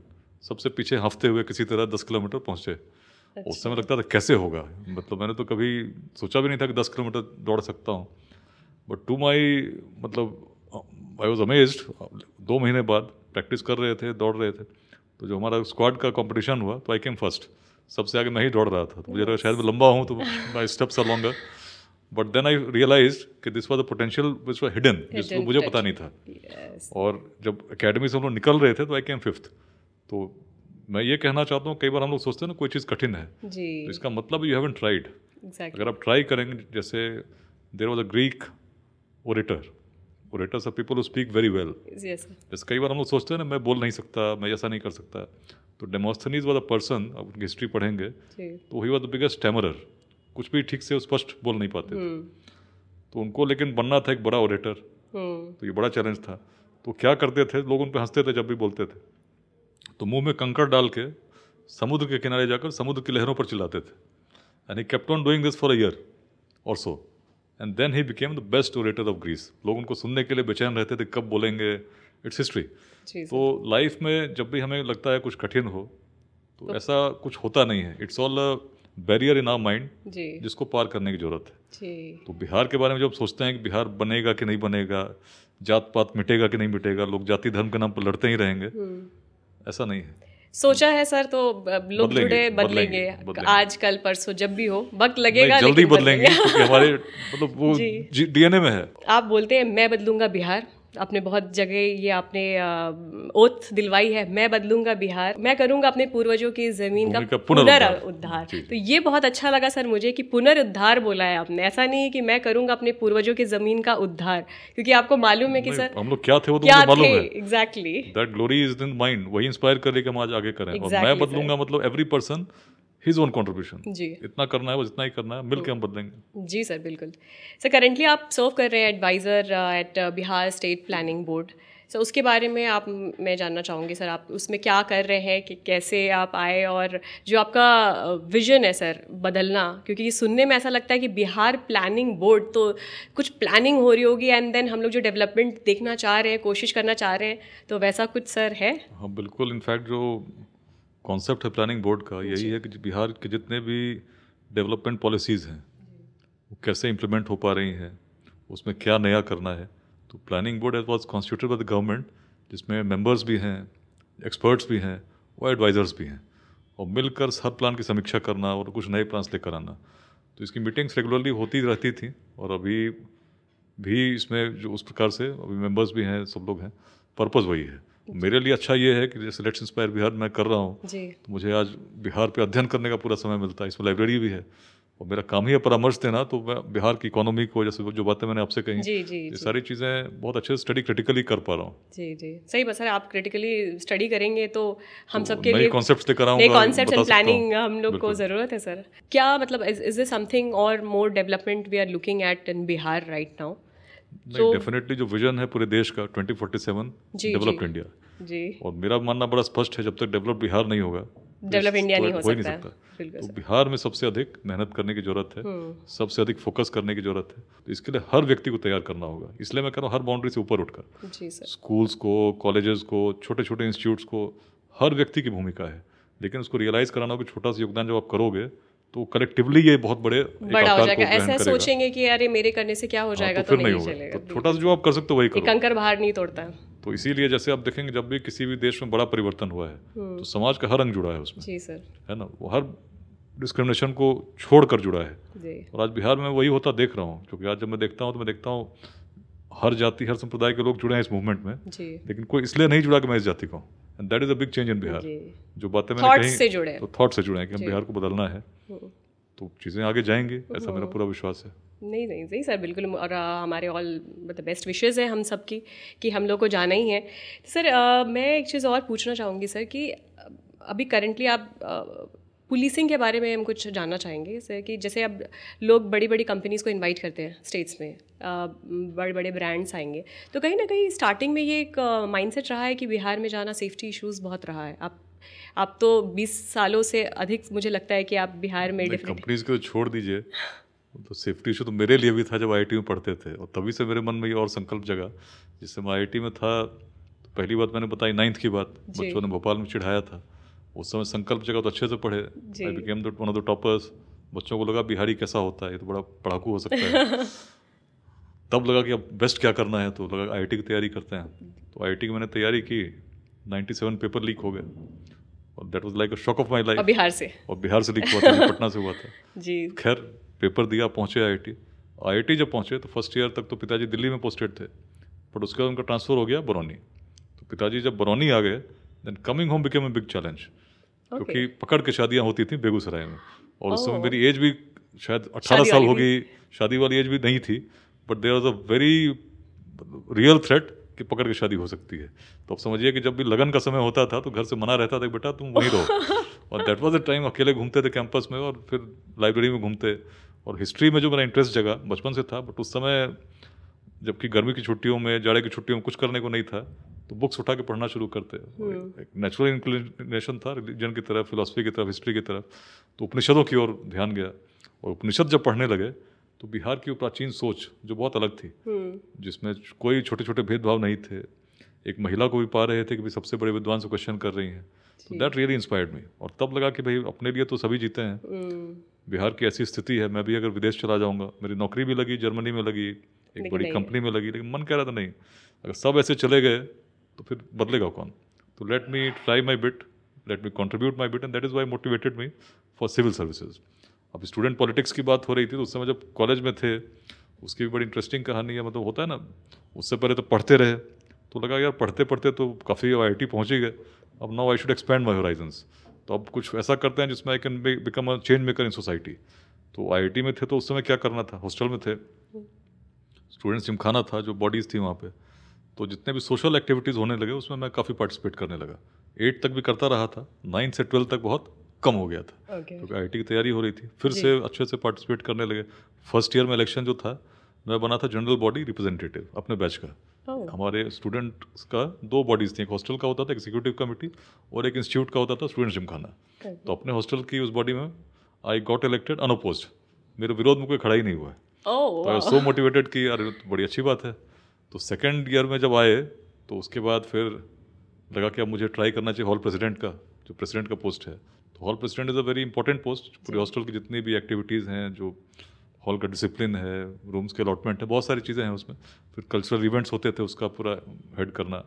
सबसे पीछे हफ्ते हुए किसी तरह 10 किलोमीटर पहुँचे। उस समय लगता था कैसे होगा, मतलब मैंने तो कभी सोचा भी नहीं था कि 10 किलोमीटर दौड़ सकता हूँ। बट टू माई मतलब आई वॉज अमेज्ड। 2 महीने बाद प्रैक्टिस कर रहे थे, दौड़ रहे थे, तो जो हमारा स्क्वाड का कंपटीशन हुआ तो आई केम फर्स्ट। सबसे आगे मैं ही दौड़ रहा था, तो मुझे लगा शायद मैं लंबा हूँ तो my steps are longer. But then I realize कि this was the potential which was hidden, जिसको मुझे पता नहीं था। और जब अकेडमी से हम लोग निकल रहे थे तो आई केम 5th। तो मैं ये कहना चाहता हूँ, कई बार हम लोग सोचते हैं ना कोई चीज़ कठिन है, तो इसका मतलब यू हैवंट ट्राइड। अगर आप ट्राई करेंगे, जैसे there was a Greek orators are people who speak very well. जैसे कई बार हम लोग सोचते हैं ना मैं बोल नहीं सकता, मैं ऐसा नहीं कर सकता, तो डेमोस्थेनीज वाज अ पर्सन, अब उनकी हिस्ट्री पढ़ेंगे तो ही वाज द बिगेस्ट स्टैमरर। कुछ भी ठीक से स्पष्ट बोल नहीं पाते थे, तो उनको लेकिन बनना था एक बड़ा ओरेटर। तो ये बड़ा चैलेंज था। तो क्या करते थे लोग, उन पे हंसते थे जब भी बोलते थे, तो मुंह में कंकड़ डाल के समुद्र के किनारे जाकर समुद्र की लहरों पर चिल्लाते थे। And he kept on doing this for a year और सो, and then he became the best orator of Greece. लोग उनको सुनने के लिए बेचैन रहते थे, कब बोलेंगे। It's history. तो लाइफ में जब भी हमें लगता है कुछ कठिन हो, तो ऐसा कुछ होता नहीं है। It's all a barrier in our mind, जिसको पार करने की जरूरत है। तो बिहार के बारे में जब सोचते हैं कि बिहार बनेगा कि नहीं बनेगा, जात पात मिटेगा कि नहीं मिटेगा, लोग जाति धर्म के नाम पर लड़ते ही रहेंगे, ऐसा नहीं है। सोचा है सर, तो लोग जुड़े, बदलेंगे। आज कल परसों जब भी हो, वक्त लगेगा, जल्दी बदलेंगे क्योंकि हमारे मतलब वो DNA में है। आप बोलते हैं मैं बदलूंगा बिहार, आपने बहुत जगह ये आपने ओथ दिलवाई है, मैं बदलूंगा बिहार, मैं करूंगा अपने पूर्वजों की जमीन का पुनरुद्धार। तो ये बहुत अच्छा लगा सर मुझे कि पुनरुद्धार बोला है आपने। ऐसा नहीं है कि मैं करूंगा अपने पूर्वजों की जमीन का उद्धार, क्योंकि आपको मालूम है कि सर हम लोग क्या थे वो तो मुझे मालूम है। Exactly, that glory is in mind, वही इंस्पायर करे कि हम आज आगे करें। और मैं बदलूंगा मतलब every person his own contribution. जी, इतना करना है, वो जितना ही करना है, मिलकर हम बदलेंगे। जी सर, बिल्कुल। सर करंटली आप सर्व कर रहे हैं advisor at Bihar state planning board. Sir उसके बारे में मैं जानना चाहूँगी सर, आप उसमें क्या कर रहे हैं, कि कैसे आप आए, और जो आपका विजन है सर बदलना, क्योंकि सुनने में ऐसा लगता है कि बिहार प्लानिंग बोर्ड, तो कुछ प्लानिंग हो रही होगी एंड देन हम लोग जो डेवलपमेंट देखना चाह रहे हैं, कोशिश करना चाह रहे हैं, तो वैसा कुछ सर है? हाँ बिल्कुल, इनफैक्ट जो कॉन्सेप्ट है प्लानिंग बोर्ड का यही है कि बिहार के जितने भी डेवलपमेंट पॉलिसीज़ हैं वो कैसे इम्प्लीमेंट हो पा रही हैं, उसमें क्या नया करना है। तो planning board as was constituted by the government, जिसमें मेंबर्स भी हैं, एक्सपर्ट्स भी हैं और एडवाइज़र्स भी हैं, और मिलकर हर प्लान की समीक्षा करना और कुछ नए प्लान्स लेकर आना। तो इसकी मीटिंग्स रेगुलरली होती रहती थी, और अभी भी इसमें जो उस प्रकार से अभी मेंबर्स भी हैं, सब लोग हैं। पर्पज़ वही है। मेरे लिए अच्छा ये है कि जैसे लेट्स इंस्पायर बिहार मैं कर रहा हूँ, तो मुझे आज बिहार पे अध्ययन करने का पूरा समय मिलता है। इसमें लाइब्रेरी भी है, और मेरा काम ही है परामर्श देना। तो मैं बिहार की इकोनॉमी को, जैसे जो बातें मैंने आपसे कही, ये सारी चीज़ें बहुत अच्छे से स्टडी क्रिटिकली कर पा रहा हूँ। जी जी, सही बात सर। आप क्रिटिकली स्टडी करेंगे तो हम सबके लिए कॉन्सेप्ट्स लेकर आऊंगा, नए कॉन्सेप्ट्स एंड प्लानिंग हम लोग को ज़रूरत है सर। क्या मतलब इज दिस समथिंग और more development we are looking at in Bihar right now? नहीं, डेफिनेटली जो विजन है पूरे देश का 2047 डेवलप्ड इंडिया जी, और मेरा मानना बड़ा स्पष्ट है, जब तक डेवलप बिहार नहीं होगा डेवलप इंडिया नहीं हो सकता। तो बिहार में सबसे अधिक मेहनत करने की जरूरत है, सबसे अधिक फोकस करने की जरूरत है। तो इसके लिए हर व्यक्ति को तैयार करना होगा। इसलिए मैं कह रहा हूँ हर बाउंड्री से ऊपर उठकर स्कूल्स को, कॉलेजेस को, छोटे छोटे इंस्टीट्यूट्स को, हर व्यक्ति की भूमिका है। लेकिन उसको रियलाइज कराना होगा कि छोटा सा योगदान जब आप करोगे तो कलेक्टिवली ये बहुत बड़ा हो जाएगा। ऐसा सोचेंगे कि अरे मेरे करने से क्या हो जाएगा, तो नहीं चलेगा। तो छोटा सा जो आप कर सकते हो वही करो, कंकर बाहर नहीं तोड़ता। तो इसीलिए जैसे आप देखेंगे जब भी किसी भी देश में बड़ा परिवर्तन हुआ है तो समाज का हर अंग जुड़ा है उसमें। जी सर, है ना, वो हर डिस्क्रिमिनेशन को छोड़कर जुड़ा है। और आज बिहार में वही होता देख रहा हूँ, क्योंकि आज जब मैं देखता हूँ तो मैं देखता हूँ हर जाति, हर संप्रदाय के लोग जुड़े हैं इस मूवमेंट में, लेकिन कोई इसलिए नहीं जुड़ा कि मैं इस जाति का हूँ। And that is a big change in Bihar. जो बातें मैंने कही तो थॉट से जुड़े हैं कि हम बिहार को बदलना है, तो चीज़ें आगे जाएंगी, ऐसा मेरा पूरा विश्वास है। नहीं नहीं सही सर, बिल्कुल। और हमारे ऑल मतलब बेस्ट विशेज़ हैं हम सब की कि हम लोग को जाना ही है। सर मैं एक चीज़ और पूछना चाहूँगी सर कि अभी करेंटली आप पुलिसिंग के बारे में हम कुछ जानना चाहेंगे सर, कि जैसे अब लोग बड़ी बड़ी कंपनीज़ को इनवाइट करते हैं स्टेट्स में, बड़े बड़े ब्रांड्स आएंगे, तो कहीं ना कहीं स्टार्टिंग में ये एक माइंडसेट रहा है कि बिहार में जाना सेफ्टी इश्यूज़ बहुत रहा है। आप तो 20 सालों से अधिक मुझे लगता है कि आप बिहार में कंपनीज को छोड़ दीजिए, तो सेफ्टी इशू तो मेरे लिए भी था जब आईआईटी में पढ़ते थे, और तभी से मेरे मन में ये और संकल्प जगा। जिससे मैं आईआईटी में था तो पहली बात मैंने बताई 9th की बात, बच्चों ने भोपाल में चिढ़ाया था, उस समय संकल्प जगा तो अच्छे से पढ़े, I became one of the toppers. बच्चों को लगा बिहारी कैसा होता है, ये तो बड़ा पढ़ाकू हो सकता है। तब लगा कि अब बेस्ट क्या करना है, तो लगा आईआईटी की तैयारी करते हैं। तो आईआईटी की मैंने तैयारी की, 97 पेपर लीक हो गए, और that was like a shock of my life. Bihar से लीक हुआ था, पटना से हुआ था जी। खैर पेपर दिया, पहुंचे आईआईटी जब पहुंचे तो फर्स्ट ईयर तक तो पिताजी दिल्ली में पोस्टेड थे, बट उसके बाद उनका ट्रांसफर हो गया बरौनी। तो पिताजी जब बरौनी आ गए, then coming home became a big challenge, क्योंकि पकड़ के शादियां होती थी बेगूसराय में, और उस समय मेरी एज भी शायद 18 साल हो गई, शादी वाली एज भी नहीं थी, but there was a very real threat कि पकड़ के शादी हो सकती है। तो अब समझिए कि जब भी लगन का समय होता था तो घर से मना रहता था कि बेटा तुम वहीं रहो। और दैट वाज द टाइम अकेले घूमते थे कैंपस में, और फिर लाइब्रेरी में घूमते, और हिस्ट्री में जो मेरा इंटरेस्ट जगा बचपन से था, बट उस समय जबकि गर्मी की छुट्टियों में, जाड़े की छुट्टियों में कुछ करने को नहीं था, तो बुक्स उठा के पढ़ना शुरू करते। एक नेचुरल इंक्लिनेशन था रिलीजन की तरफ, फिलॉसफी की तरफ, हिस्ट्री की तरफ, तो उपनिषदों की ओर ध्यान गया। और उपनिषद जब पढ़ने लगे तो बिहार की प्राचीन सोच जो बहुत अलग थी, जिसमें कोई छोटे छोटे भेदभाव नहीं थे, एक महिला को भी पा रहे थे कि भाई सबसे बड़े विद्वान से क्वेश्चन कर रही हैं, तो दैट रियली इंस्पायर्ड मी। और तब लगा कि भाई अपने लिए तो सभी जीते हैं, बिहार की ऐसी स्थिति है, मैं भी अगर विदेश चला जाऊंगा, मेरी नौकरी भी लगी, जर्मनी में लगी, एक बड़ी कंपनी में लगी, लेकिन मन कह रहा था नहीं, अगर सब ऐसे चले गए तो फिर बदलेगा कौन। तो let me try my bit, let me contribute my bit, and that is why motivated me for civil services. अब स्टूडेंट पॉलिटिक्स की बात हो रही थी, तो उस समय जब कॉलेज में थे, उसकी भी बड़ी इंटरेस्टिंग कहानी है। मतलब होता है ना, उससे पहले तो पढ़ते रहे, तो लगा यार पढ़ते पढ़ते तो काफ़ी आईआईटी पहुँच ही गए, अब now I should expand my Horizons. तो अब कुछ ऐसा करते हैं जिसमें I can become a change maker in society. तो आईआईटी में थे तो उस समय क्या करना था, हॉस्टल में थे, स्टूडेंट्स जिमखाना था, जो बॉडीज़ थी वहाँ पे, तो जितने भी सोशल एक्टिविटीज़ होने लगे उसमें मैं काफ़ी पार्टिसिपेट करने लगा। 8 तक भी करता रहा था, 9 से 12 तक बहुत कम हो गया था, क्योंकि आईआईटी की तैयारी हो रही थी। फिर से अच्छे से पार्टिसिपेट करने लगे। फर्स्ट ईयर में इलेक्शन जो था, मैं बना था जनरल बॉडी रिप्रेजेंटेटिव अपने बैच का, हमारे स्टूडेंट्स का 2 बॉडीज थी, एक हॉस्टल का होता था एग्जीक्यूटिव कमेटी और एक इंस्टीट्यूट का होता था स्टूडेंट्स जिमखाना। तो अपने हॉस्टल की उस बॉडी में आई गॉट इलेक्टेड अनअपोज्ड, मेरे विरोध में कोई खड़ा ही नहीं हुआ है। तो आई वाज सो मोटिवेटेड कि यार तो बड़ी अच्छी बात है। तो सेकेंड ईयर में जब आए तो उसके बाद फिर लगा कि अब मुझे ट्राई करना चाहिए हॉल प्रेसिडेंट का, जो प्रेसिडेंट का पोस्ट है। तो hall president is a very important post. पूरे हॉस्टल की जितनी भी एक्टिविटीज़ हैं, जो हॉल का डिसिप्लिन है, रूम्स के अलॉटमेंट है, बहुत सारी चीज़ें हैं उसमें। फिर कल्चरल इवेंट्स होते थे, उसका पूरा हेड करना,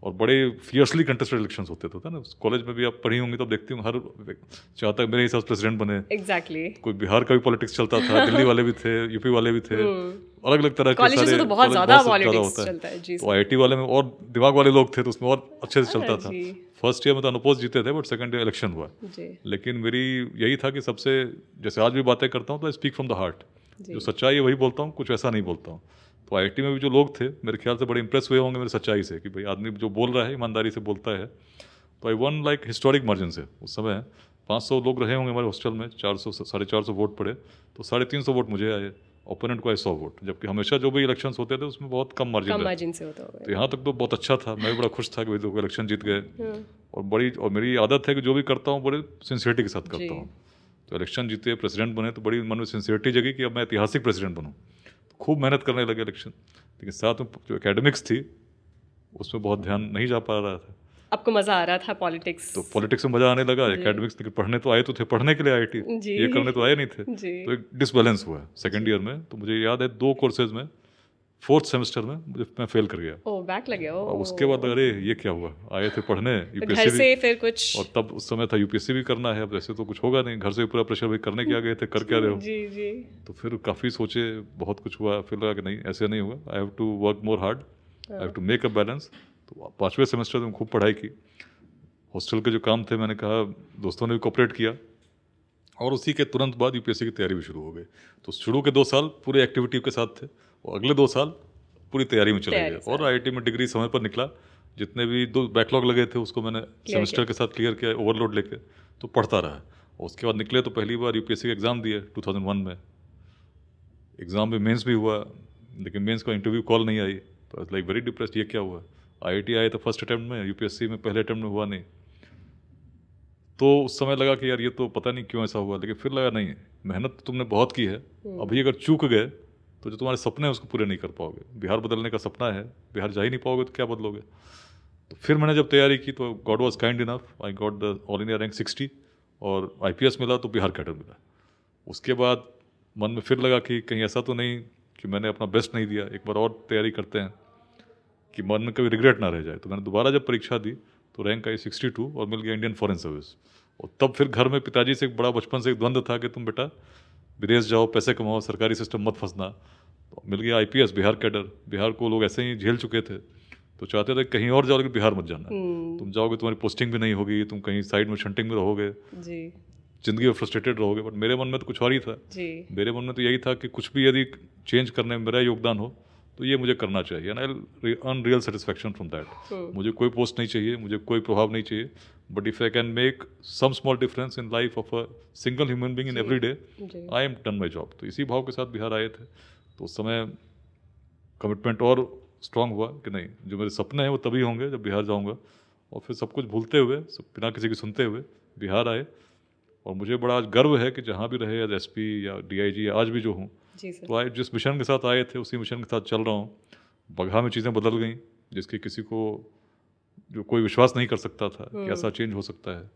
और बड़े फियर्सली कंटेस्टेड इलेक्शंस होते थे ना। कॉलेज में भी आप पढ़ी होंगी तो आप देखती हूँ हर चाहता है मेरे हिसाब से प्रेसिडेंट बने। एग्जैक्टली कोई बिहार का भी पॉलिटिक्स चलता था, दिल्ली वाले भी थे, यूपी वाले भी थे, अलग अलग तरह के सारे, तो बहुत ज़्यादा पॉलिटिक्स चलता है। तो आईआईटी वाले में और दिमाग वाले लोग थे तो उसमें और अच्छे से चलता था। फर्स्ट ईयर में तो अनअपोज जीते थे, बट सेकंड ईयर इलेक्शन हुआ। लेकिन मेरी यही था कि सबसे, जैसे आज भी बातें करता हूँ तो I speak from the heart, जो सच्चाई है वही बोलता हूँ, कुछ ऐसा नहीं बोलता हूँ। तो आईआईटी में भी जो लोग थे मेरे ख्याल से बड़े इंप्रेस हुए होंगे मेरी सच्चाई से, कि भाई आदमी जो बोल रहा है ईमानदारी से बोलता है। तो I one like historic margin से। उस समय 500 लोग रहे होंगे हमारे हॉस्टल में, 400 450 वोट पड़े, तो 350 वोट मुझे आए, ओपोनेंट को आए 100 वोट। जबकि हमेशा जो भी इलेक्शंस होते थे उसमें बहुत कम मार्जिन से होता है। तो यहाँ तक तो बहुत अच्छा था, मैं भी बड़ा खुश था कि भाई तो इलेक्शन जीत गए। और मेरी आदत है कि जो भी करता हूँ बड़े सिंसियरिटी के साथ करता हूँ। तो इलेक्शन जीते, प्रेसिडेंट बने, तो बड़ी मन में सिंसियरिटी जगी कि अब मैं ऐतिहासिक प्रेसिडेंट बनूँ। तो खूब मेहनत करने लगे इलेक्शन, लेकिन साथ में जो एकेडमिक्स थी उसमें बहुत ध्यान नहीं जा पा रहा था। आपको मजा आ रहा था पॉलिटिक्स? तो पॉलिटिक्स में मजा आने लगा, एकेडमिक्स, लेकिन पढ़ने तो आए तो थे, पढ़ने के लिए आईआईटी, ये करने तो आए नहीं थे। तो एक डिसबैलेंस हुआ सेकंड ईयर में। तो मुझे याद है 2 कोर्सेज में 4th सेमेस्टर में मैं फेल कर गया। बैक लग गया। उसके बाद अरे ये क्या हुआ, आए थे पढ़ने यूपीएससी से फिर कुछ, और तब उस समय था यूपीएससी भी करना है, अब ऐसे तो कुछ होगा नहीं, घर से पूरा प्रेशर भाई करने के आ गए थे, कर क्या रहे हो। जी। तो फिर काफ़ी सोचे, बहुत कुछ हुआ, फिर लगा कि नहीं ऐसे नहीं हुआ, I have to work more hard, I have to make a balance. तो 5वें सेमेस्टर में खूब पढ़ाई की, हॉस्टल के जो काम थे मैंने कहा, दोस्तों ने भी कोऑपरेट किया, और उसी के तुरंत बाद यूपीएससी की तैयारी भी शुरू हो गई। तो शुरू के 2 साल पूरे एक्टिविटी के साथ थे, और अगले 2 साल पूरी तैयारी में चले गए। और आईआईटी में डिग्री समय पर निकला, जितने भी 2 बैकलॉग लगे थे उसको मैंने सेमेस्टर के साथ क्लियर किया, ओवरलोड लेके, तो पढ़ता रहा। और उसके बाद निकले तो पहली बार यूपीएससी का एग्ज़ाम दिए 2001 में। एग्ज़ाम में मेंस भी हुआ, लेकिन मेंस का इंटरव्यू कॉल नहीं आई, तो लाइक वेरी डिप्रेस्ड, ये क्या हुआ। आईआईटी आए तो फर्स्ट अटैम्प्ट में, यूपीएससी में पहले अटैम्प्ट में हुआ नहीं। तो उस समय लगा कि यार ये तो पता नहीं क्यों ऐसा हुआ, लेकिन फिर लगा नहीं, मेहनत तो तुमने बहुत की है, अभी अगर चूक गए तो जो तुम्हारे सपने हैं उसको पूरे नहीं कर पाओगे। बिहार बदलने का सपना है, बिहार जा ही नहीं पाओगे तो क्या बदलोगे। तो फिर मैंने जब तैयारी की तो God was kind enough, I got the all India rank 60, और आईपीएस मिला तो बिहार कैडर मिला। उसके बाद मन में फिर लगा कि कहीं ऐसा तो नहीं कि मैंने अपना बेस्ट नहीं दिया, एक बार और तैयारी करते हैं कि मन में कभी रिग्रेट ना रह जाए। तो मैंने दोबारा जब परीक्षा दी तो रैंक आई 62 और मिल गया इंडियन फॉरेन सर्विस। और तब फिर घर में पिताजी से एक बड़ा बचपन से एक द्वंद्व था कि तुम बेटा विदेश जाओ, पैसे कमाओ, सरकारी सिस्टम मत फंसना। तो मिल गया आईपीएस, बिहार कैडर। बिहार को लोग ऐसे ही झेल चुके थे, तो चाहते थे कहीं और जाओ लेकिन बिहार मत जाना। तुम जाओगे तुम्हारी पोस्टिंग भी नहीं होगी, तुम कहीं साइड में शंटिंग में रहोगे, जिंदगी में फ्रस्ट्रेटेड रहोगे। बट मेरे मन में तो कुछ और ही था। मेरे मन में तो यही था कि कुछ भी यदि चेंज करने में मेरा योगदान हो तो ये मुझे करना चाहिए, and I will earn real satisfaction from that. मुझे कोई पोस्ट नहीं चाहिए, मुझे कोई प्रभाव नहीं चाहिए, but if I can make some small difference in life of a single human being in every day, I am done my job. तो इसी भाव के साथ बिहार आए थे। तो उस समय कमिटमेंट और स्ट्रांग हुआ कि नहीं, जो मेरे सपने हैं वो तभी होंगे जब बिहार जाऊँगा। और फिर सब कुछ भूलते हुए, सब बिना किसी की सुनते हुए बिहार आए। और मुझे बड़ा आज गर्व है कि जहाँ भी रहे, एज एसपी या डीआईजी या आज भी जो हूँ, तो आज जिस मिशन के साथ आए थे उसी मिशन के साथ चल रहा हूँ। बगहा में चीज़ें बदल गई जिसकी किसी को, जो कोई विश्वास नहीं कर सकता था कि ऐसा चेंज हो सकता है।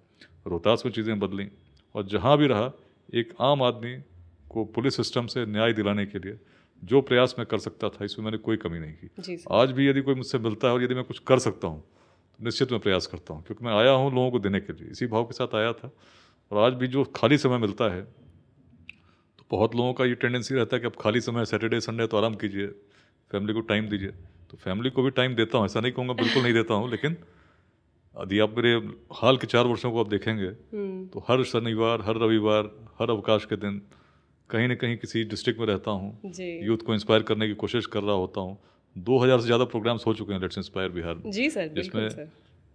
रोहतास में चीज़ें बदली, और जहाँ भी रहा एक आम आदमी को पुलिस सिस्टम से न्याय दिलाने के लिए जो प्रयास मैं कर सकता था, इसमें मैंने कोई कमी नहीं की। आज भी यदि कोई मुझसे मिलता है और यदि मैं कुछ कर सकता हूँ तो निश्चित मैं प्रयास करता हूँ, क्योंकि मैं आया हूँ लोगों को देने के लिए, इसी भाव के साथ आया था। और आज भी जो खाली समय मिलता है, तो बहुत लोगों का ये टेंडेंसी रहता है कि अब खाली समय सैटरडे संडे तो आराम कीजिए, फैमिली को टाइम दीजिए। तो फैमिली को भी टाइम देता हूँ, ऐसा नहीं कहूँगा बिल्कुल नहीं देता हूँ, लेकिन यदि आप मेरे हाल के 4 वर्षों को आप देखेंगे तो हर शनिवार, हर रविवार, हर अवकाश के दिन कहीं न कहीं किसी डिस्ट्रिक्ट में रहता हूँ, यूथ को इंस्पायर करने की कोशिश कर रहा होता हूँ। 2000 से ज़्यादा प्रोग्राम्स हो चुके हैं लेट्स इंस्पायर बिहार में, जी सर, जिसमें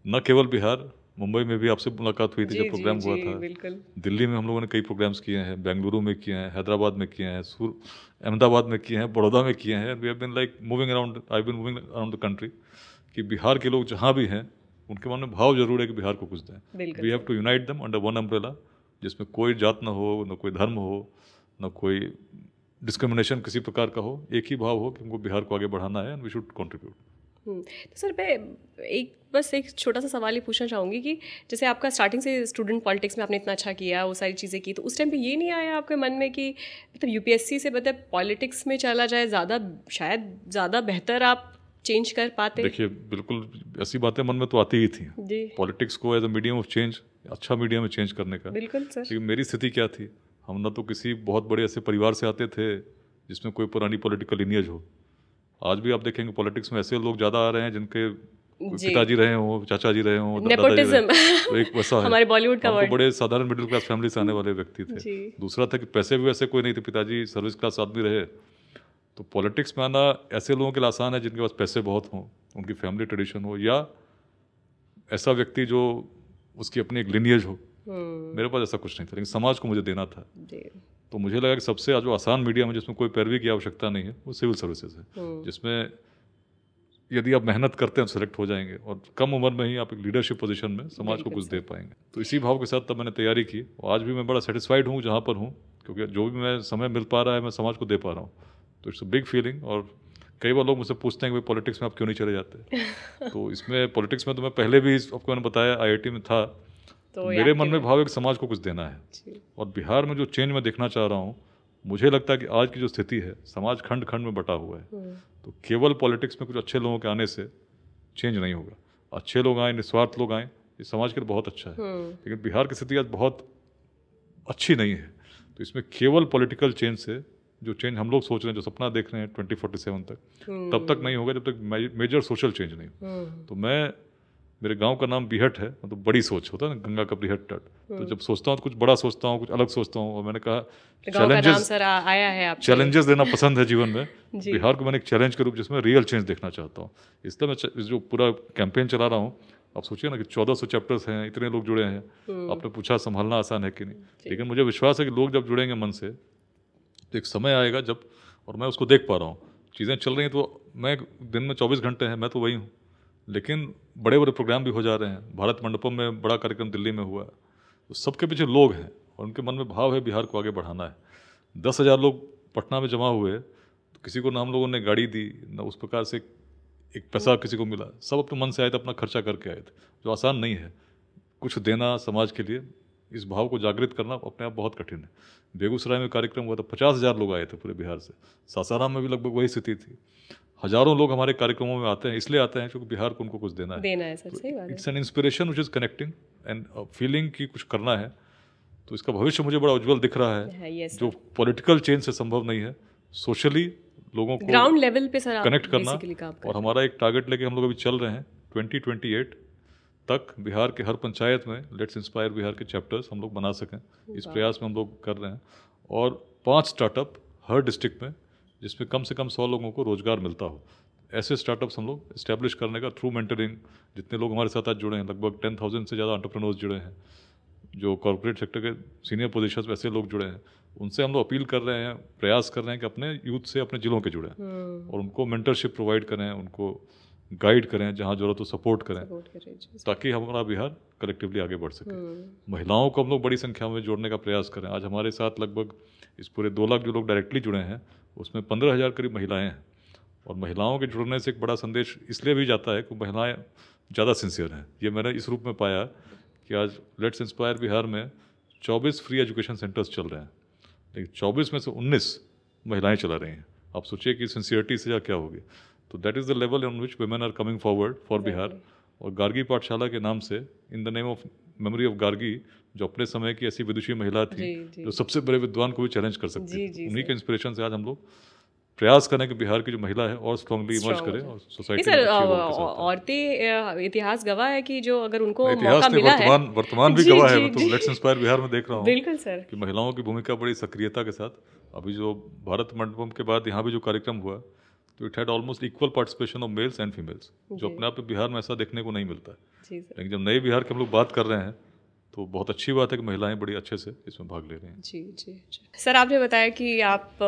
न केवल बिहार मुंबई में भी आपसे मुलाकात हुई थी जब प्रोग्राम हुआ था। बिल्कुल। दिल्ली में हम लोगों ने कई प्रोग्राम्स किए हैं, बेंगलुरु में किए हैं, हैदराबाद में किए हैं, अहमदाबाद में किए हैं, बड़ौदा में किए हैं। We have been like moving around, I been moving around the country कि बिहार के लोग जहाँ भी हैं उनके मन में भाव जरूर है कि बिहार को कुछ दें। We have to unite them under one umbrella, जिसमें कोई जात ना हो, न कोई धर्म हो, न कोई डिस्क्रिमिनेशन किसी प्रकार का हो। एक ही भाव हो कि हमको बिहार को आगे बढ़ाना है एंड वी शुड कंट्रीब्यूट। तो सर मैं बस एक छोटा सा सवाल ही पूछना चाहूँगी कि जैसे आपका स्टार्टिंग से स्टूडेंट पॉलिटिक्स में आपने इतना अच्छा किया, वो सारी चीज़ें की, तो उस टाइम पे ये नहीं आया आपके मन में कि मतलब यूपीएससी से मतलब पॉलिटिक्स में चला जाए, शायद ज़्यादा बेहतर आप चेंज कर पाते? देखिए, बिल्कुल ऐसी बातें मन में तो आती ही थी जी। पॉलिटिक्स को as a medium of change, अच्छा मीडियम में चेंज करने का। बिल्कुल सर। लेकिन मेरी स्थिति क्या थी, हम ना तो किसी बहुत बड़े ऐसे परिवार से आते थे जिसमें कोई पुरानी पॉलिटिकल लिनियज हो। आज भी आप देखेंगे पॉलिटिक्स में ऐसे लोग ज़्यादा आ रहे हैं जिनके पिताजी रहे हों, चाचा जी रहे हों, दादाजी रहे हों। तो एक वैसा है हमारे बॉलीवुड का तो बड़े साधारण मिडिल क्लास फैमिली से आने वाले व्यक्ति थे। दूसरा था कि पैसे भी वैसे कोई नहीं थे, पिताजी सर्विस क्लास आदमी रहे। तो पॉलिटिक्स में आना ऐसे लोगों के लिए आसान है जिनके पास पैसे बहुत हों, उनकी फैमिली ट्रेडिशन हो, या ऐसा व्यक्ति जो उसकी अपनी एक लिनियज हो। मेरे पास ऐसा कुछ नहीं था, लेकिन समाज को मुझे देना था। तो मुझे लगा कि सबसे जो आसान मीडियम है जिसमें कोई पैरवी की आवश्यकता नहीं है, वो सिविल सर्विसेज है, जिसमें यदि आप मेहनत करते हैं सेलेक्ट हो जाएंगे और कम उम्र में ही आप एक लीडरशिप पोजीशन में समाज को कुछ दे पाएंगे। तो इसी भाव के साथ तब मैंने तैयारी की और आज भी मैं बड़ा सेटिस्फाइड हूँ जहाँ पर हूँ, क्योंकि जो भी मैं समय मिल पा रहा है मैं समाज को दे पा रहा हूँ। तो इट्स अ बिग फीलिंग। और कई बार लोग मुझसे पूछते हैं कि भाई पॉलिटिक्स में आप क्यों नहीं चले जाते। तो इसमें पॉलिटिक्स में तो मैं पहले भी आपको मैंने बताया IIT में था, तो मेरे मन में भाव है कि समाज को कुछ देना है। और बिहार में जो चेंज मैं देखना चाह रहा हूँ, मुझे लगता है कि आज की जो स्थिति है, समाज खंड खंड में बटा हुआ है। तो केवल पॉलिटिक्स में कुछ अच्छे लोगों के आने से चेंज नहीं होगा। अच्छे लोग आए, निस्वार्थ लोग आए, ये समाज के लिए बहुत अच्छा है। लेकिन बिहार की स्थिति आज बहुत अच्छी नहीं है। तो इसमें केवल पॉलिटिकल चेंज से जो चेंज हम लोग सोच रहे हैं, जो सपना देख रहे हैं 2047 तक, तब तक नहीं होगा जब तक मेजर सोशल चेंज नहीं हो। तो मेरे गांव का नाम बीहट है, मतलब बड़ी सोच होता है ना, गंगा का बीहट तट। तो जब सोचता हूँ तो कुछ बड़ा सोचता हूँ, कुछ अलग सोचता हूँ। और मैंने कहा चैलेंजेस देना पसंद है जीवन में। बिहार को मैंने एक चैलेंज के रूप जिसमें रियल चेंज देखना चाहता हूँ। इसलिए मैं जो पूरा कैंपेन चला रहा हूँ, आप सोचिए ना कि 1400 चैप्टर्स हैं, इतने लोग जुड़े हैं। आपने पूछा संभालना आसान है कि नहीं, लेकिन मुझे विश्वास है कि लोग जब जुड़ेंगे मन से तो एक समय आएगा जब, और मैं उसको देख पा रहा हूँ, चीज़ें चल रही हैं। तो मैं दिन में 24 घंटे हैं, मैं तो वही हूँ, लेकिन बड़े बड़े प्रोग्राम भी हो जा रहे हैं। भारत मंडपम में बड़ा कार्यक्रम दिल्ली में हुआ, तो सबके पीछे लोग हैं और उनके मन में भाव है बिहार को आगे बढ़ाना है। 10,000 लोग पटना में जमा हुए, तो किसी को ना हम लोगों ने गाड़ी दी, ना उस प्रकार से एक पैसा किसी को मिला। सब अपने मन से आए थे, अपना खर्चा करके आए थे, जो आसान नहीं है। कुछ देना समाज के लिए, इस भाव को जागृत करना अपने आप बहुत कठिन है। बेगूसराय में कार्यक्रम हुआ था, 50,000 लोग आए थे पूरे बिहार से। सासाराम में भी लगभग वही स्थिति थी। हजारों लोग हमारे कार्यक्रमों में आते हैं, इसलिए आते हैं क्योंकि बिहार को उनको कुछ देना है सर, सही बात है। It's an inspiration which is connecting and feeling कि कुछ करना है। तो इसका भविष्य मुझे बड़ा उज्जवल दिख रहा है, जो पॉलिटिकल चेंज से संभव नहीं है, सोशली लोगों को ग्राउंड लेवल पे सर कनेक्ट करना। और हमारा एक टारगेट लेके हम लोग अभी चल रहे हैं, 2028 तक बिहार के हर पंचायत में लेट्स इंस्पायर बिहार के चैप्टर्स हम लोग बना सकें। इस प्रयास में हम लोग कर रहे हैं। और 5 स्टार्टअप हर डिस्ट्रिक्ट में, जिसमें कम से कम 100 लोगों को रोजगार मिलता हो, ऐसे स्टार्टअप्स हम लोग इस्टेब्लिश करने का थ्रू मेंटरिंग। जितने लोग हमारे साथ आज जुड़े हैं, लगभग 10,000 से ज़्यादा एंटरप्रेन्योर्स जुड़े हैं, जो कॉर्पोरेट सेक्टर के सीनियर पोजीशंस में ऐसे लोग जुड़े हैं। उनसे हम लोग अपील कर रहे हैं, प्रयास कर रहे हैं कि अपने यूथ से अपने जिलों के जुड़ें और उनको मेंटरशिप प्रोवाइड करें, उनको गाइड करें, जहाँ जरूरत हो सपोर्ट करें, ताकि हमारा बिहार कलेक्टिवली आगे बढ़ सके। महिलाओं को हम लोग बड़ी संख्या में जोड़ने का प्रयास करें। आज हमारे साथ लगभग इस पूरे 2 लाख जो लोग डायरेक्टली जुड़े हैं, उसमें 15,000 करीब महिलाएं हैं। और महिलाओं के जुड़ने से एक बड़ा संदेश इसलिए भी जाता है कि महिलाएं ज़्यादा सिंसियर हैं। ये मैंने इस रूप में पाया कि आज लेट्स इंस्पायर बिहार में 24 फ्री एजुकेशन सेंटर्स चल रहे हैं, लेकिन 24 में से 19 महिलाएं चला रही हैं। आप सोचिए कि सिंसियरिटी से क्या होगी। तो that is the level on which women are coming forward for Bihar. और गार्गी पाठशाला के नाम से, in the name of memory of Gargi, जो अपने समय की ऐसी विदुषी महिला थी जो सबसे बड़े विद्वान को भी चैलेंज कर सकती थी, उन्हीं के इंस्पिरेशन से आज हम लोग प्रयास करें कि बिहार की जो महिला है और स्ट्रांगली इमर्ज करे और सोसाइटी में। औरतें इतिहास गवाह है कि जो अगर उनको मौका मिला है, वर्तमान भी गवाह है। तो लेट्स इंस्पायर बिहार में देख रहा हूँ बिल्कुल सर कि महिलाओं की भूमिका बड़ी सक्रियता के साथ, अभी जो भारत मंडपम के बाद यहाँ भी जो कार्यक्रम हुआ, तो it had almost equal participation of males and females, जो अपने आप में बिहार में ऐसा देखने को नहीं मिलता है। लेकिन जब नए बिहार के हम लोग बात कर रहे हैं तो बहुत अच्छी बात है कि महिलाएं बड़ी अच्छे से इसमें भाग ले रही हैं। जी जी जी। सर आपने बताया कि आप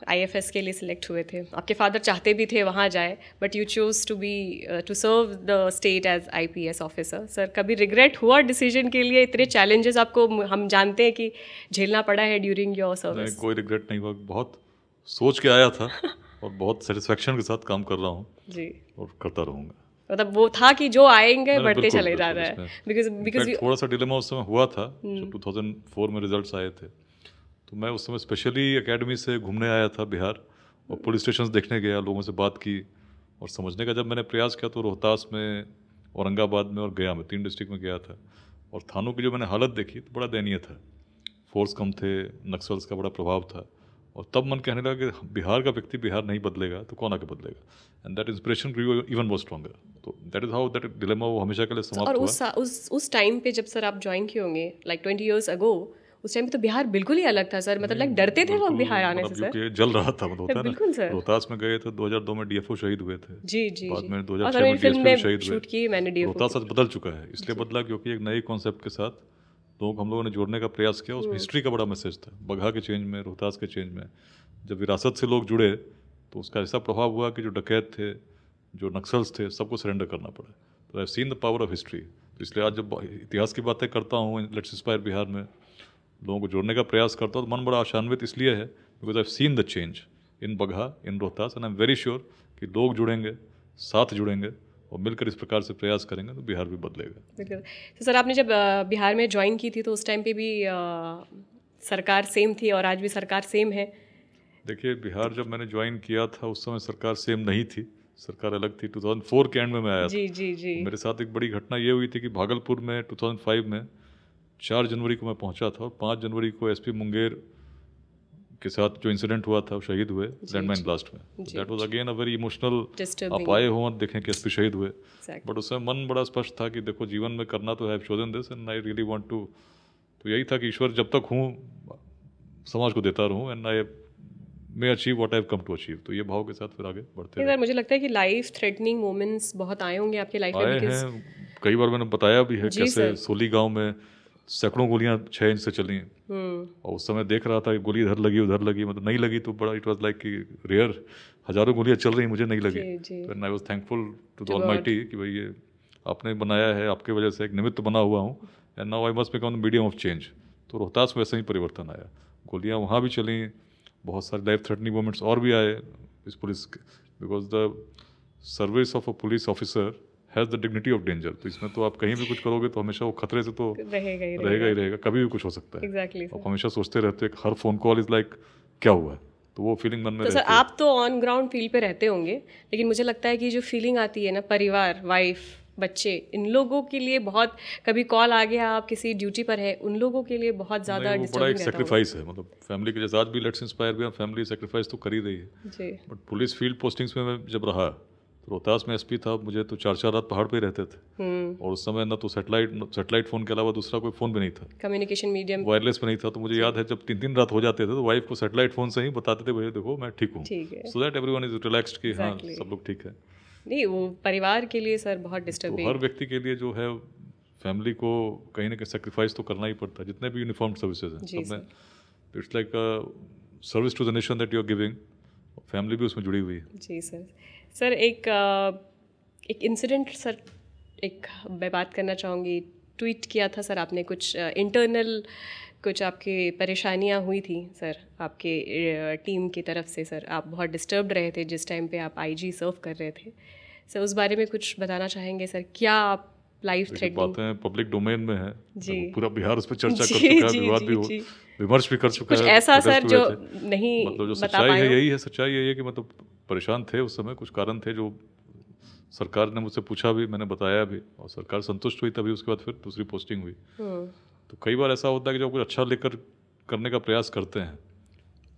IFS के लिए सिलेक्ट हुए थे, आपके फादर चाहते भी थे वहाँ जाए, but you choose to serve the state as IPS officer. Sir कभी रिग्रेट हुआ डिसीजन के लिए? इतने चैलेंजेस आपको हम जानते हैं कि झेलना पड़ा है ड्यूरिंग योर सर्विस। कोई रिग्रेट नहीं हुआ, बहुत सोच के आया था और बहुत सेटिस्फेक्शन के साथ काम कर रहा हूँ जी, और करता रहूँगा। मतलब वो था कि जो आएंगे बढ़ते चले जा रहा है। बिकॉज थोड़ा सा डिलेमा उस समय हुआ था जब 2004 में रिजल्ट्स आए थे, तो मैं उस समय स्पेशली एकेडमी से घूमने आया था बिहार, और पुलिस स्टेशन देखने गया, लोगों से बात की और समझने का जब मैंने प्रयास किया तो रोहतास में, औरंगाबाद में और गया में 3 डिस्ट्रिक्ट में गया था, और थानों की जो मैंने हालत देखी तो बड़ा दयनीय था। फोर्स कम थे, नक्सल्स का बड़ा प्रभाव था, और तब मन कहने लगा कि बिहार का व्यक्ति बिहार नहीं बदलेगा तो कौन आके बदलेगा, and that inspiration grew even more stronger. तो that is how that dilemma वो हमेशा के लिए समाप्त हुआ। और उस टाइम पे जब सर आप ज्वाइन किए होंगे लाइक 20 years ago, उस टाइम पे तो बिहार बिल्कुल ही अलग था सर, मतलब लाइक डरते थे लोग बिहार आने से सर। जल रहा था, मतलब होता है बिल्कुल सर। रोहतास में गए थे 2002 में DFO शहीद हुए थे। जी जी। बाद में 2006 में DSP शहीद हुए। रोहतास आज बदल चुका है, इसलिए बदला क्योंकि एक नए कॉन्सेप्ट के साथ लोग हम लोगों ने जोड़ने का प्रयास किया। उसमें हिस्ट्री का बड़ा मैसेज था, बगहा के चेंज में, रोहतास के चेंज में। जब विरासत से लोग जुड़े तो उसका ऐसा प्रभाव हुआ कि जो डकैत थे, जो नक्सल्स थे, सबको सरेंडर करना पड़ा। तो I seen the power of history. तो इसलिए आज जब इतिहास की बातें करता हूँ लेट्स इंस्पायर बिहार में, लोगों को जोड़ने का प्रयास करता हूँ, तो मन बड़ा आशान्वित इसलिए है because I seen the change in Bagaha, in Rohtas, and I am very sure कि लोग जुड़ेंगे, साथ जुड़ेंगे और मिलकर इस प्रकार से प्रयास करेंगे तो बिहार भी बदलेगा। तो सर आपने जब बिहार में ज्वाइन की थी तो उस टाइम पे भी सरकार सेम थी और आज भी सरकार सेम है? देखिए, बिहार जब मैंने ज्वाइन किया था उस समय सरकार सेम नहीं थी, सरकार अलग थी। 2004 के एंड में मैं आया जी था। जी जी। मेरे साथ एक बड़ी घटना ये हुई थी कि भागलपुर में 2005 में 4 जनवरी को मैं पहुंचा था, और 5 जनवरी को SP मुंगेर के साथ जो इंसिडेंट हुआ था, शहीद हुए लैंडमाइन ब्लास्ट में। That was again a very emotional. आप आए हो देखें कि SP शहीद हुए, बट उसमें मन बड़ा स्पष्ट था कि देखो जीवन में करना तो है, chosen this and I really want to. तो यही था कि ईश्वर जब तक हूँ समाज को देता रहूँ, and I may achieve what I have come to achieve. तो ये भाव के साथ फिर आगे बढ़ते हैं। मुझे लगता है कि लाइफ थ्रेटनिंग मोमेंट्स बहुत आए होंगे आपके लाइफ में। आए हैं, कई बार मैंने बताया भी है कैसे सोली गांव में सैकड़ों गोलियां 6 इंच से चली, और उस समय देख रहा था कि गोली इधर लगी उधर लगी, मतलब नहीं लगी तो बड़ा इट वाज लाइक कि रेयर, हजारों गोलियां चल रही, मुझे नहीं लगी। And I was thankful to the almighty कि भाई ये आपने बनाया है, आपके वजह से एक निमित्त बना हुआ हूँ, and now I must become the medium of change. तो रोहतास में वैसे ही परिवर्तन आया, गोलियाँ वहाँ भी चली, बहुत सारे लाइफ थ्रेटनिंग मोमेंट्स और भी आए इस पुलिस के, because the service of a police officer has the dignity of danger. तो इसमें तो आप कहीं भी कुछ करोगे तो हमेशा वो खतरे से तो रहेगा ही रहेगा, कभी भी कुछ हो सकता है। Exactly, आप हमेशा सोचते रहते हैं, हर फोन कॉल इज लाइक क्या हुआ है, तो वो फीलिंग मन में रहती है। तो सर आप तो ऑन ग्राउंड फील्ड पे रहते होंगे, लेकिन मुझे लगता है कि जो फीलिंग आती है ना, परिवार, वाइफ, बच्चे, इन लोगों के लिए बहुत, कभी कॉल आ गया, आप किसी ड्यूटी पर है, उन लोगों के लिए बहुत ज़्यादा बड़ा एक सेक्रीफाइस है। मतलब फैमिली के जैसे आज भी लेट्स इंस्पायर भी फैमिली सेक्रीफाइस तो कर ही रही है, बट पुलिस फील्ड पोस्टिंग्स में मैं जब रहा तो रोहतास में SP था, मुझे तो 4-4 रात पहाड़ पे ही रहते थे, और उस समय ना तो सैटेलाइट फोन के अलावा दूसरा कोई फोन भी नहीं था, कम्युनिकेशन मीडियम वायरलेस भी नहीं था। तो मुझे याद है जब 3-3 रात हो जाते थे तो वाइफ को सैटेलाइट फोन से ही बताते थे, भैया देखो मैं ठीक हूँ, so that everyone is relaxed कि हाँ सब लोग ठीक है। नहीं, वो परिवार के लिए सर बहुत डिस्टर्बिंग, हर व्यक्ति के लिए जो है फैमिली को कहीं ना कहीं सेक्रीफाइस तो करना ही पड़ता है, जितने भी यूनिफॉर्म सर्विसेज हैं सब में। It's like service to the nation that you are giving, family भी उसमें जुड़ी हुई है। जी सर। सर एक इंसिडेंट सर, एक मैं बात करना चाहूँगी, ट्वीट किया था सर आपने, कुछ इंटरनल कुछ आपकी परेशानियाँ हुई थी सर आपके टीम की तरफ से। सर आप बहुत डिस्टर्ब्ड रहे थे जिस टाइम पे आप IG सर्व कर रहे थे सर, उस बारे में कुछ बताना चाहेंगे सर? क्या आप लाइफ थ्रेटनिंग बातें पब्लिक डोमेन में है जी, पूरा बिहार उस पर चर्चा कर चुका है, विवाद भी विमर्श भी कर चुका है, कुछ ऐसा सर जो नहीं मतलब जो सच्चाई है यही है, सच्चाई यही है कि मतलब परेशान थे उस समय, कुछ कारण थे जो सरकार ने मुझसे पूछा भी, मैंने बताया भी, और सरकार संतुष्ट हुई, तभी उसके बाद फिर दूसरी पोस्टिंग हुई। तो कई बार ऐसा होता है कि जब कुछ अच्छा लेकर करने का प्रयास करते हैं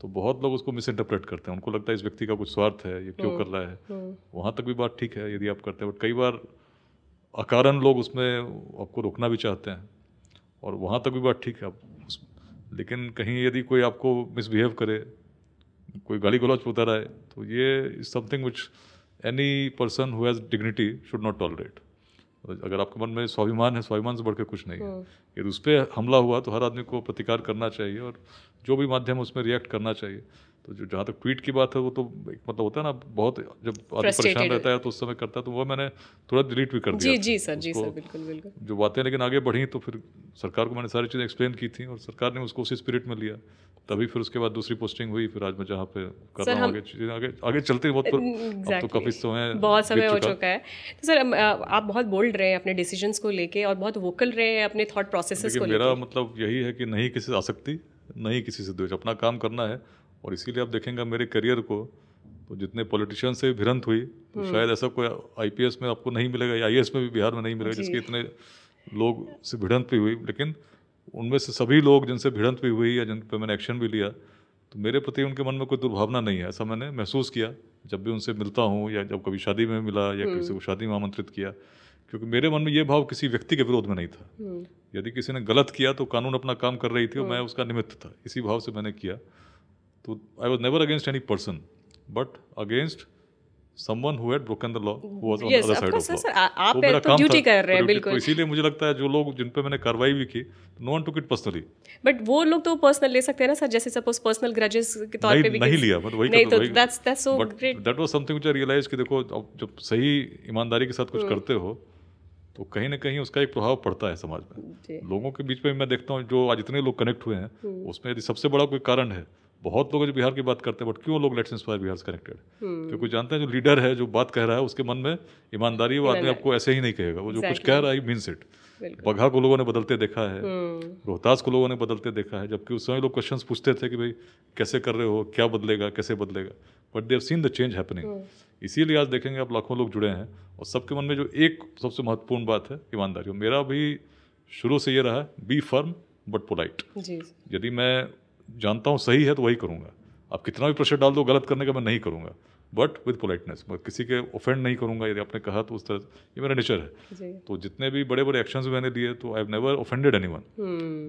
तो बहुत लोग उसको मिस इंटरप्रेट करते हैं, उनको लगता है इस व्यक्ति का कुछ स्वार्थ है, ये क्यों कर रहा है। वहाँ तक भी बात ठीक है यदि आप करते हैं, बट कई बार अकारण लोग उसमें आपको रोकना भी चाहते हैं, और वहाँ तक भी बात ठीक है, लेकिन कहीं यदि कोई आपको मिसबिहेव करे, कोई गाली गलौज पे उतर आए, तो ये is something which any person who has dignity should not tolerate. अगर आपके मन में स्वाभिमान है, स्वाभिमान से बढ़ के कुछ नहीं है। यदि उस पर हमला हुआ तो हर आदमी को प्रतिकार करना चाहिए और जो भी माध्यम है उसमें रिएक्ट करना चाहिए। तो जो जहाँ तक ट्वीट की बात है वो तो मतलब होता है ना, बहुत जब आदमी परेशान रहता है तो उस समय करता है, तो वो मैंने तुरंत डिलीट भी कर दिया। जी सर, जी सर, बिल्कुल बिल्कुल। जो बातें लेकिन आगे बढ़ी तो फिर सरकार को मैंने सारी चीज़ें एक्सप्लेन की थी और सरकार ने उसको उसी स्पिरिट में लिया, तभी फिर उसके बाद दूसरी पोस्टिंग हुई। फिर आज मैं जहाँ पे कर रहा हूँ आगे चलते हैं, अब तो काफ़ी बहुत समय हो चुका है। तो सर आप बहुत बोल्ड रहे हैं अपने डिसीजंस को लेके और बहुत वोकल रहे हैं अपने थॉट प्रोसेसेस को लेके। मेरा मतलब यही है कि नहीं किसी से आसक्ति, नहीं किसी से द्वेष, अपना काम करना है। और इसीलिए आप देखेंगे मेरे करियर को, तो जितने पॉलिटिशियन से भिड़ंत हुई तो शायद ऐसा कोई आईपीएस में आपको नहीं मिलेगा या आईएएस में भी बिहार में नहीं मिलेगा जिसके इतने लोग से भिड़ंत भी हुई। लेकिन उनमें से सभी लोग जिनसे भिड़ंत भी हुई या जिन पर मैंने एक्शन भी लिया, तो मेरे प्रति उनके मन में कोई दुर्भावना नहीं है, ऐसा मैंने महसूस किया जब भी उनसे मिलता हूँ या जब कभी शादी में मिला या किसी को शादी में आमंत्रित किया। क्योंकि मेरे मन में ये भाव किसी व्यक्ति के विरोध में नहीं था। यदि किसी ने गलत किया तो कानून अपना काम कर रही थी और मैं उसका निमित्त था, इसी भाव से मैंने किया। तो I was never against any person but against someone who had broken the law, who was on the other side of law. आप तो ड्यूटी कर रहे हैं, बिल्कुल। तो इसीलिए मुझे लगता है जो लोग जिन पे मैंने कार्रवाई भी की, no one took it personally. But वो लोग तो पर्सनल ले सकते हैं ना सर, जैसे सपोज पर्सनल ग्रजेस के तौर पे भी नहीं लिया, मतलब वही नहीं, तो that's so great. That was something which I realized कि देखो जब सही ईमानदारी के साथ कुछ करते हो तो कहीं ना कहीं उसका एक प्रभाव पड़ता है समाज में। लोगों के बीच में मैं देखता हूँ जो आज इतने लोग कनेक्ट हुए हैं, उसमें यदि सबसे बड़ा कोई कारण है, बहुत लोग जो बिहार की बात करते हैं बट क्यों लोग लेट्स इंस्पायर बिहार से कनेक्टेड, क्योंकि जानते हैं जो लीडर है जो बात कह रहा है उसके मन में ईमानदारी, वो आदमी आपको ऐसे ही नहीं कहेगा, वो जो कुछ कह रहा है मीन्स इट। बगहा को लोगों ने बदलते देखा है, रोहतास को लोगों ने बदलते देखा है, जबकि उस समय लोग क्वेश्चंस पूछते थे कि भाई कैसे कर रहे हो, क्या बदलेगा, कैसे बदलेगा, but they have seen the change happening. इसीलिए आज देखेंगे आप लाखों लोग जुड़े हैं और सबके मन में जो एक सबसे महत्वपूर्ण बात है ईमानदारी। मेरा भी शुरू से ये रहा है, बी फर्म बट पोलाइट। यदि मैं जानता हूँ सही है तो वही करूँगा, आप कितना भी प्रेशर डाल दो गलत करने का मैं नहीं करूँगा, बट विद पोलाइटनेस। मैं किसी के ऑफेंड नहीं करूँगा, यदि आपने कहा तो उस तरह, ये मेरा नेचर है। तो जितने भी बड़े बड़े एक्शंस मैंने लिए तो I have never offended anyone,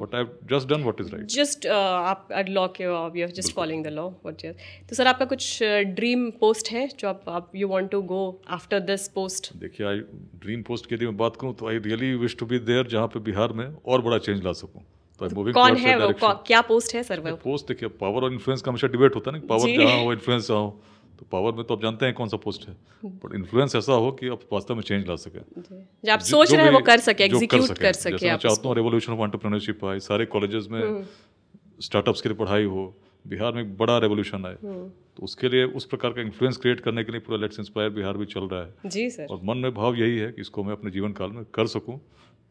but I have just done what is right. Just आप लॉ के you are just following the law what is. तो सर आपका कुछ ड्रीम पोस्ट है जो आप you want to go after this post? देखिए, I dream post के लिए मैं बात करूँ तो I really wish to be there जहाँ पे बिहार में और बड़ा चेंज ला सकूँ। तो कौन है वो, क्या पोस्ट है सर? वो पोस्ट देखिए, पावर और इन्फ्लुएंस का हमेशा डिबेट होता है ना, पावर जहाँ हो इन्फ्लुएंस जहाँ हो। तो पावर में तो आप जानते हैं कौन सा पोस्ट है, बट इन्फ्लुएंस ऐसा हो कि आप वास्तव में चेंज ला सके, जो आप सोच रहे हैं वो कर सके, एग्जीक्यूट कर सके। मैं चाहता हूँ रेवोल्यूशन ऑफ एंटरप्रेन्योरशिप आए, सारे कॉलेजेस में स्टार्टअप्स की पढ़ाई हो, बिहार में एक बड़ा रेवोल्यूशन आए। तो उसके लिए उस प्रकार का इन्फ्लुएंस क्रिएट करने के लिए पूरा लेट्स इंस्पायर बिहार भी चल रहा है। जी सर। और मन में भाव यही है कि इसको मैं अपने जीवन काल में कर सकूं,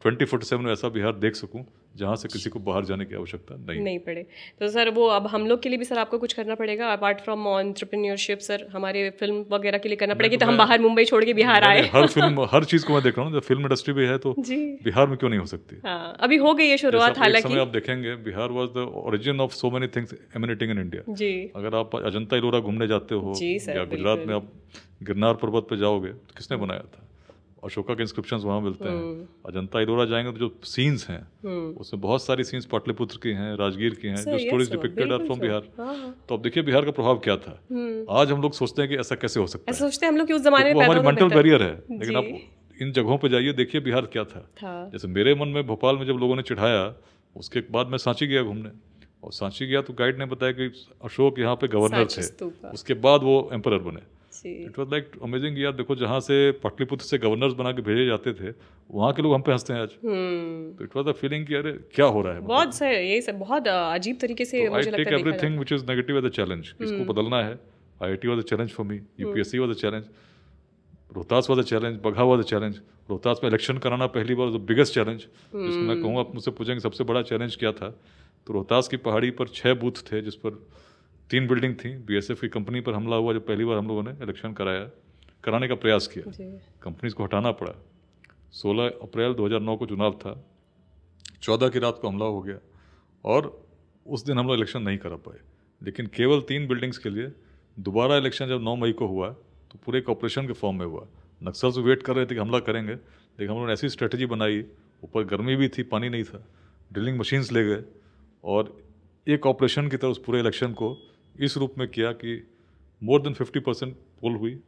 24/7 ऐसा बिहार देख सकूं जहां से किसी को बाहर जाने की आवश्यकता नहीं पड़े। तो सर वो अब हम लोग के लिए भी सर आपको कुछ करना पड़ेगा अपार्ट फ्रॉम एंटरप्रेन्योरशिप सर, हमारे फिल्म वगैरह के लिए करना पड़ेगा तो हम बाहर मुंबई छोड़ के बिहार आए। हर फिल्म हर चीज को मैं देख रहा हूँ, जब फिल्म इंडस्ट्री भी है तो बिहार में क्यों नहीं हो सकती? अभी हो गई है शुरुआत, हालांकि आप देखेंगे Bihar was the origin of so many things emanating in India. अगर आप अजंता इलोरा घूमने जाते हो या गुजरात में आप गिरनार पर्वत पे जाओगे तो किसने बनाया था? अशोका के इंस्क्रिप्शंस वहाँ मिलते हैं। अजंता इलोरा जाएंगे तो जो सीन्स हैं उसमें बहुत सारी सीन्स पाटलिपुत्र की हैं, राजगीर की हैं, जो stories depicted are from Bihar. तो अब देखिए बिहार का प्रभाव क्या था। आज हम लोग सोचते हैं कि ऐसा कैसे हो सकता है, सोचते हैं हम लोग कि उस जमाने में हमारी मेंटल बैरियर है। लेकिन आप इन जगहों पे जाइए, देखिए बिहार क्या था। जैसे मेरे मन में भोपाल में जब लोगों ने चिढ़ाया, उसके बाद मैं सांची गया घूमने, और सांची गया तो गाइड ने बताया कि अशोक यहाँ पे गवर्नर थे, उसके बाद वो एम्परर बने। इट वाज लाइक अमेजिंग यार। देखो जहाँ से पाटलिपुत्र से गवर्नर्स बना के भेजे जाते थे, वहाँ के लोग हम पे हंसते हैं आज। तो इट वाज अ फीलिंग कि अरे क्या हो रहा है। बहुत सही, ये सब बहुत अजीब तरीके से मुझे लगता है। I take everything which is negative as a challenge. इसको बदलना है। IIT was a challenge for me, UPSC was a challenge, Rohtas was a challenge, Bagaha was a challenge. Rohtas में इलेक्शन कराना पहली बार द बिगेस्ट चैलेंज, जिसको मैं कहूँगा, आप मुझसे पूछेंगे सबसे बड़ा चैलेंज क्या था, तो रोहतास की पहाड़ी पर 6 बूथ थे जिस पर 3 बिल्डिंग थी। बीएसएफ की कंपनी पर हमला हुआ, जब पहली बार हम लोगों ने इलेक्शन कराने का प्रयास किया, कंपनीज को हटाना पड़ा। 16 अप्रैल 2009 को चुनाव था, 14 की रात को हमला हो गया और उस दिन हम लोग इलेक्शन नहीं करा पाए। लेकिन केवल 3 बिल्डिंग्स के लिए दोबारा इलेक्शन जब 9 मई को हुआ तो पूरे एक ऑपरेशन के फॉर्म में हुआ। नक्सल्स वेट कर रहे थे कि हमला करेंगे, लेकिन हम लोगों ने ऐसी स्ट्रेटजी बनाई, ऊपर गर्मी भी थी, पानी नहीं था, ड्रिलिंग मशीन्स ले गए और एक ऑपरेशन की तरह उस पूरे इलेक्शन को इस रूप में किया कि मोर देन 50% पोल हुई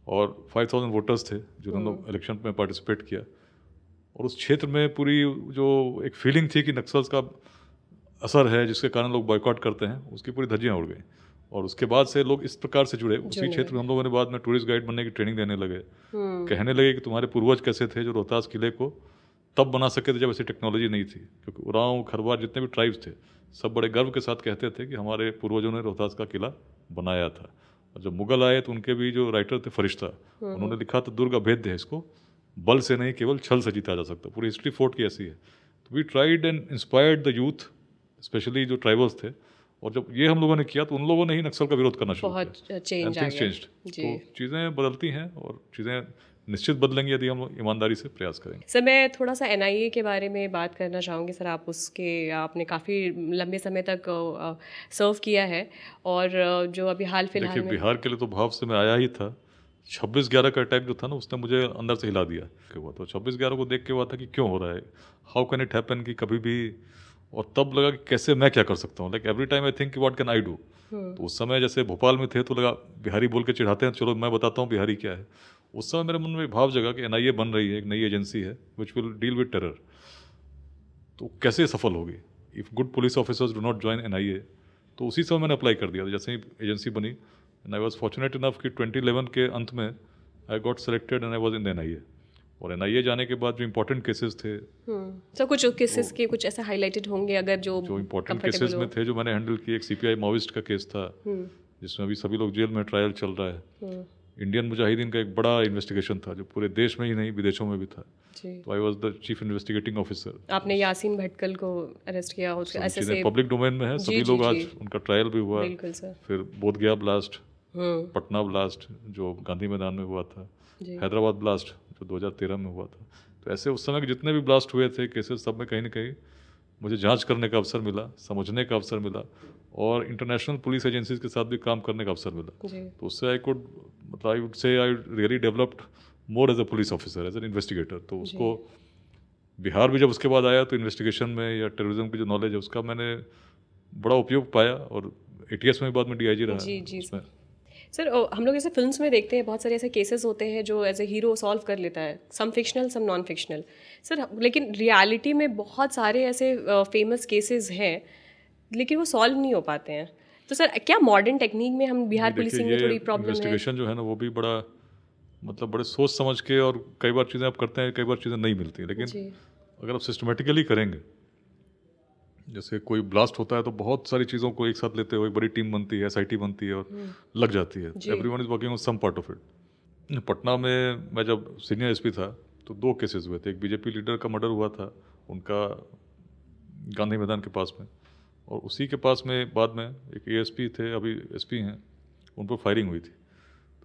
और 5000 वोटर्स थे जिन्होंने इलेक्शन में पार्टिसिपेट किया, और उस क्षेत्र में पूरी जो एक फीलिंग थी कि नक्सल्स का असर है जिसके कारण लोग बॉयकॉट करते हैं, उसकी पूरी धज्जियाँ उड़ गई। और उसके बाद से लोग इस प्रकार से जुड़े। उसी क्षेत्र में हम लोगों ने बाद में टूरिस्ट गाइड बनने की ट्रेनिंग देने लगे, कहने लगे कि तुम्हारे पूर्वज कैसे थे जो रोहतास किले को तब बना सके थे जब ऐसी टेक्नोलॉजी नहीं थी, क्योंकि उरांव खरवार जितने भी ट्राइब्स थे सब बड़े गर्व के साथ कहते थे कि हमारे पूर्वजों ने रोहतास का किला बनाया था। और जब मुगल आए तो उनके भी जो राइटर थे फरिश्ता, उन्होंने लिखा था दुर्ग अभेद्य है, इसको बल से नहीं केवल छल से जीता जा सकता। पूरी हिस्ट्री फोर्ट की ऐसी है। तो we tried and inspired the youth, specially जो ट्राइबल्स थे, और जब ये हम लोगों ने किया तो उन लोगों ने ही नक्सल का विरोध करना शुरू किया। बहुत चेंज आ गया। तो चीज़ें बदलती हैं और चीज़ें निश्चित बदलेंगी यदि हम ईमानदारी से प्रयास करेंगे। सर, मैं थोड़ा सा NIA के बारे में बात करना चाहूँगी। सर, आपने काफ़ी लंबे समय तक सर्व किया है, और जो अभी हाल फिलहाल में बिहार के लिए तो भाव से मैं आया ही था। 26/11 का अटैक जो था ना, उसने मुझे अंदर से हिला दिया हुआ था। 26/11 को देख के हुआ था कि क्यों हो रहा है, हाउ कैन इट हैपन, कि कभी भी। और तब लगा कि कैसे मैं क्या कर सकता हूँ, like every time I think what can I do. तो उस समय जैसे भोपाल में थे तो लगा बिहारी बोल के चिढ़ाते हैं, चलो मैं बताता हूँ बिहारी क्या है। उस समय मेरे मन में भाव जगा कि NIA बन रही है, एक नई एजेंसी है which will deal with terror. तो कैसे सफल होगी if good police officers do not join NIA। तो उसी समय मैंने अप्लाई कर दिया था जैसे ही एजेंसी बनी, and I was fortunate enough कि 2011 के अंत में I got selected and I was in the NIA। और NIA जाने के बाद जो इंपॉर्टेंट केसेस थे, तो कुछ केसेस के कुछ ऐसे हाईलाइटेड होंगे अगर जो इंपॉर्टेंट केसेस में थे जो मैंने हैंडल किए। एक CPI माओइस्ट का केस था जिसमें अभी सभी लोग जेल में ट्रायल चल रहा है। इंडियन मुजाहिदीन का एक बड़ा इन्वेस्टिगेशन था जो पूरे देश में ही नहीं विदेशों में भी था। तो आई was the chief investigating officer. आपने यासीन भटकल को अरेस्ट किया, उसके ऐसे पब्लिक डोमेन में है, सभी लोग आज उनका ट्रायल भी हुआ। बिल्कुल सर। फिर बोधगया ब्लास्ट, पटना ब्लास्ट जो गांधी मैदान में हुआ था, हैदराबाद ब्लास्ट जो 2013 में हुआ था। तो ऐसे उस समय के जितने भी ब्लास्ट हुए थे केसेस, सब में कहीं ना कहीं मुझे जांच करने का अवसर मिला, समझने का अवसर मिला, और इंटरनेशनल पुलिस एजेंसीज के साथ भी काम करने का अवसर मिला। तो उससे I would say I really developed more as a police officer, as an investigator. तो उसको बिहार भी जब उसके बाद आया तो इन्वेस्टिगेशन में या टेररिज्म की जो नॉलेज है उसका मैंने बड़ा उपयोग पाया, और ATS में बाद में DIG रहा। जी सर, हम लोग ऐसे फिल्म्स में देखते हैं बहुत सारे ऐसे केसेस होते हैं जो एज ए हीरो सॉल्व कर लेता है, some fictional some non fictional sir, लेकिन रियलिटी में बहुत सारे ऐसे फेमस केसेस हैं लेकिन वो सॉल्व नहीं हो पाते हैं। तो सर, क्या मॉडर्न टेक्निक में हम बिहार पुलिसिंग में थोड़ी प्रॉब्लम है? इन्वेस्टिगेशन जो है ना वो भी बड़ा बड़े सोच समझ के, और कई बार चीज़ें आप करते हैं, कई बार चीज़ें नहीं मिलती, लेकिन अगर आप सिस्टमेटिकली करेंगे, जैसे कोई ब्लास्ट होता है तो बहुत सारी चीज़ों को एक साथ लेते हुए बड़ी टीम बनती है, SIT बनती है और लग जाती है। Everyone is working on some part of it. Patna में मैं जब सीनियर SP था तो 2 केसेस हुए थे। एक BJP लीडर का मर्डर हुआ था उनका गांधी मैदान के पास में, और उसी के पास में बाद में एक ASP थे, अभी SP हैं, उन पर फायरिंग हुई थी।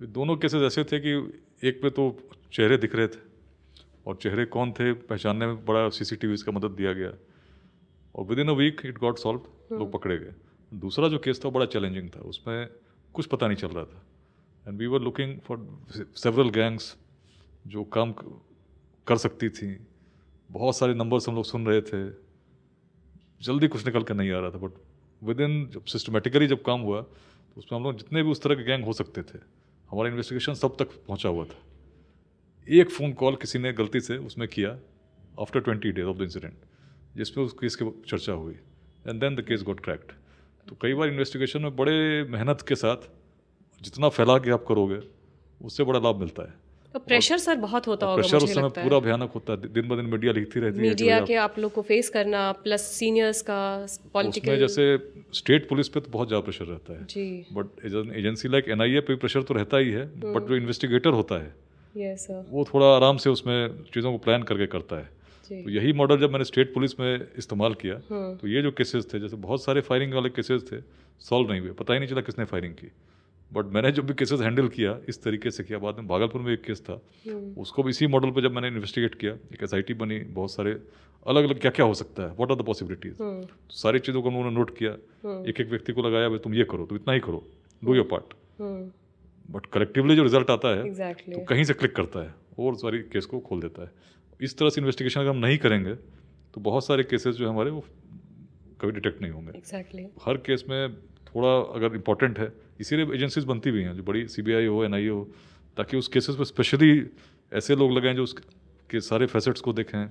तो दोनों केसेस ऐसे थे कि एक पे तो चेहरे दिख रहे थे, और चेहरे कौन थे पहचानने में बड़ा CCTVs का मदद दिया गया, और within a week it got solve, लोग पकड़े गए। दूसरा जो केस था बड़ा चैलेंजिंग था, उसमें कुछ पता नहीं चल रहा था, and we were looking for several gangs जो काम कर सकती थी। बहुत सारे नंबर्स हम लोग सुन रहे थे, जल्दी कुछ निकल कर नहीं आ रहा था, बट विद इन जब सिस्टमेटिकली जब काम हुआ तो उसमें हम लोग जितने भी उस तरह के गैंग हो सकते थे, हमारा इन्वेस्टिगेशन सब तक पहुंचा हुआ था। एक फ़ोन कॉल किसी ने गलती से उसमें किया after 20 days of the incident, जिसमें उस केस की चर्चा हुई, and then the case got cracked. तो कई बार इन्वेस्टिगेशन में बड़े मेहनत के साथ जितना फैला के आप करोगे उससे बड़ा लाभ मिलता है। तो प्रेशर सर बहुत होता होगा, प्रेशर उस समय पूरा भयानक होता है, दिन ब दिन मीडिया लिखती रहती है, मीडिया के आप लोग को फेस करना, प्लस सीनियर्स का पॉलिटिकल। उसमें जैसे स्टेट पुलिस पे तो बहुत ज़्यादा प्रेशर रहता है जी, बट एजेंसी लाइक NIA पे प्रेशर तो रहता ही है, बट जो इन्वेस्टिगेटर होता है वो थोड़ा आराम से उसमें चीज़ों को प्लान करके करता है। तो यही मॉडल जब मैंने स्टेट पुलिस में इस्तेमाल किया तो ये जो केसेस थे, जैसे बहुत सारे फायरिंग वाले केसेस थे, सॉल्व नहीं हुए, पता ही नहीं चला किसने फायरिंग की। बट मैंने जो भी केसेस हैंडल किया इस तरीके से किया। बाद में भागलपुर में एक केस था, उसको भी इसी मॉडल पे जब मैंने इन्वेस्टिगेट किया, एक SIT बनी, बहुत सारे अलग अलग क्या क्या हो सकता है, व्हाट आर द पॉसिबिलिटीज, तो सारी चीज़ों को उन्होंने नोट किया, एक एक व्यक्ति को लगाया, भाई तुम ये करो, तुम इतना ही करो, do your part. But collectively जो रिजल्ट आता है तो कहीं से क्लिक करता है और सारी केस को खोल देता है। इस तरह से इन्वेस्टिगेशन अगर हम नहीं करेंगे तो बहुत सारे केसेस जो हमारे वो कभी डिटेक्ट नहीं होंगे। exactly. हर केस में थोड़ा अगर इम्पोर्टेंट है, इसीलिए एजेंसीज बनती भी हैं जो बड़ी CBI हो, NIA हो, ताकि उस केसेस पर स्पेशली ऐसे लोग लगाएं जो उसके सारे फैसेट्स को देखें,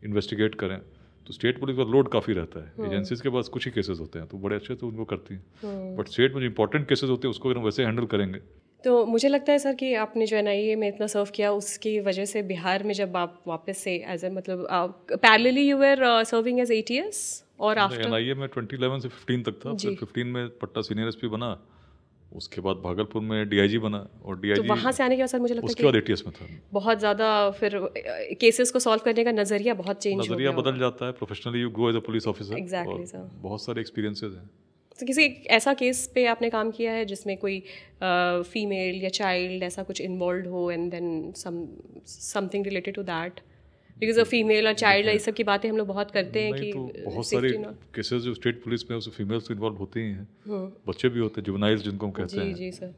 इन्वेस्टिगेट करें। तो स्टेट पुलिस का लोड काफ़ी रहता है, एजेंसीज के पास कुछ ही केसेस होते हैं तो बड़े अच्छे तो उनको करती हैं, बट स्टेट में जो इंपॉर्टेंट केसेस होते हैं उसको अगर हम वैसे हैंडल करेंगे। तो मुझे लगता है सर कि आपने जो NIA में इतना सर्व किया उसकी वजह से बिहार में जब आप वापस से एज ए मतलब parallelly you were serving as ATS और आफ्टर NIA में 2011 से 15 तक था, फिर 15 में पट्टा सीनियर SP बना, उसके बाद भागलपुर में DIG बना और DIG तो वहाँ से आने के बाद सर मुझे लगता है उसके बाद ATS में था। बहुत ज़्यादा फिर केसेस को सॉल्व करने का नज़रिया बहुत चेंज हो गया, नज़रिया बदल जाता है, professionally you grow as a police officer. Exactly sir, बहुत सारे एक्सपीरियंसेस हैं। तो किसी ऐसा केस पे आपने काम किया है जिसमें कोई फीमेल या चाइल्ड ऐसा कुछ इन्वॉल्व हो and then something related to that? Because female और चाइल्ड इस सब की बातें हम लोग बहुत करते हैं कि तो बहुत सारे केसेस जो स्टेट पुलिस में उसमें फीमेल्स इन्वॉल्व होती ही हैं, बच्चे भी होते हैं, जुवेनाइल्स जिनको हम कहते हैं। जी सर,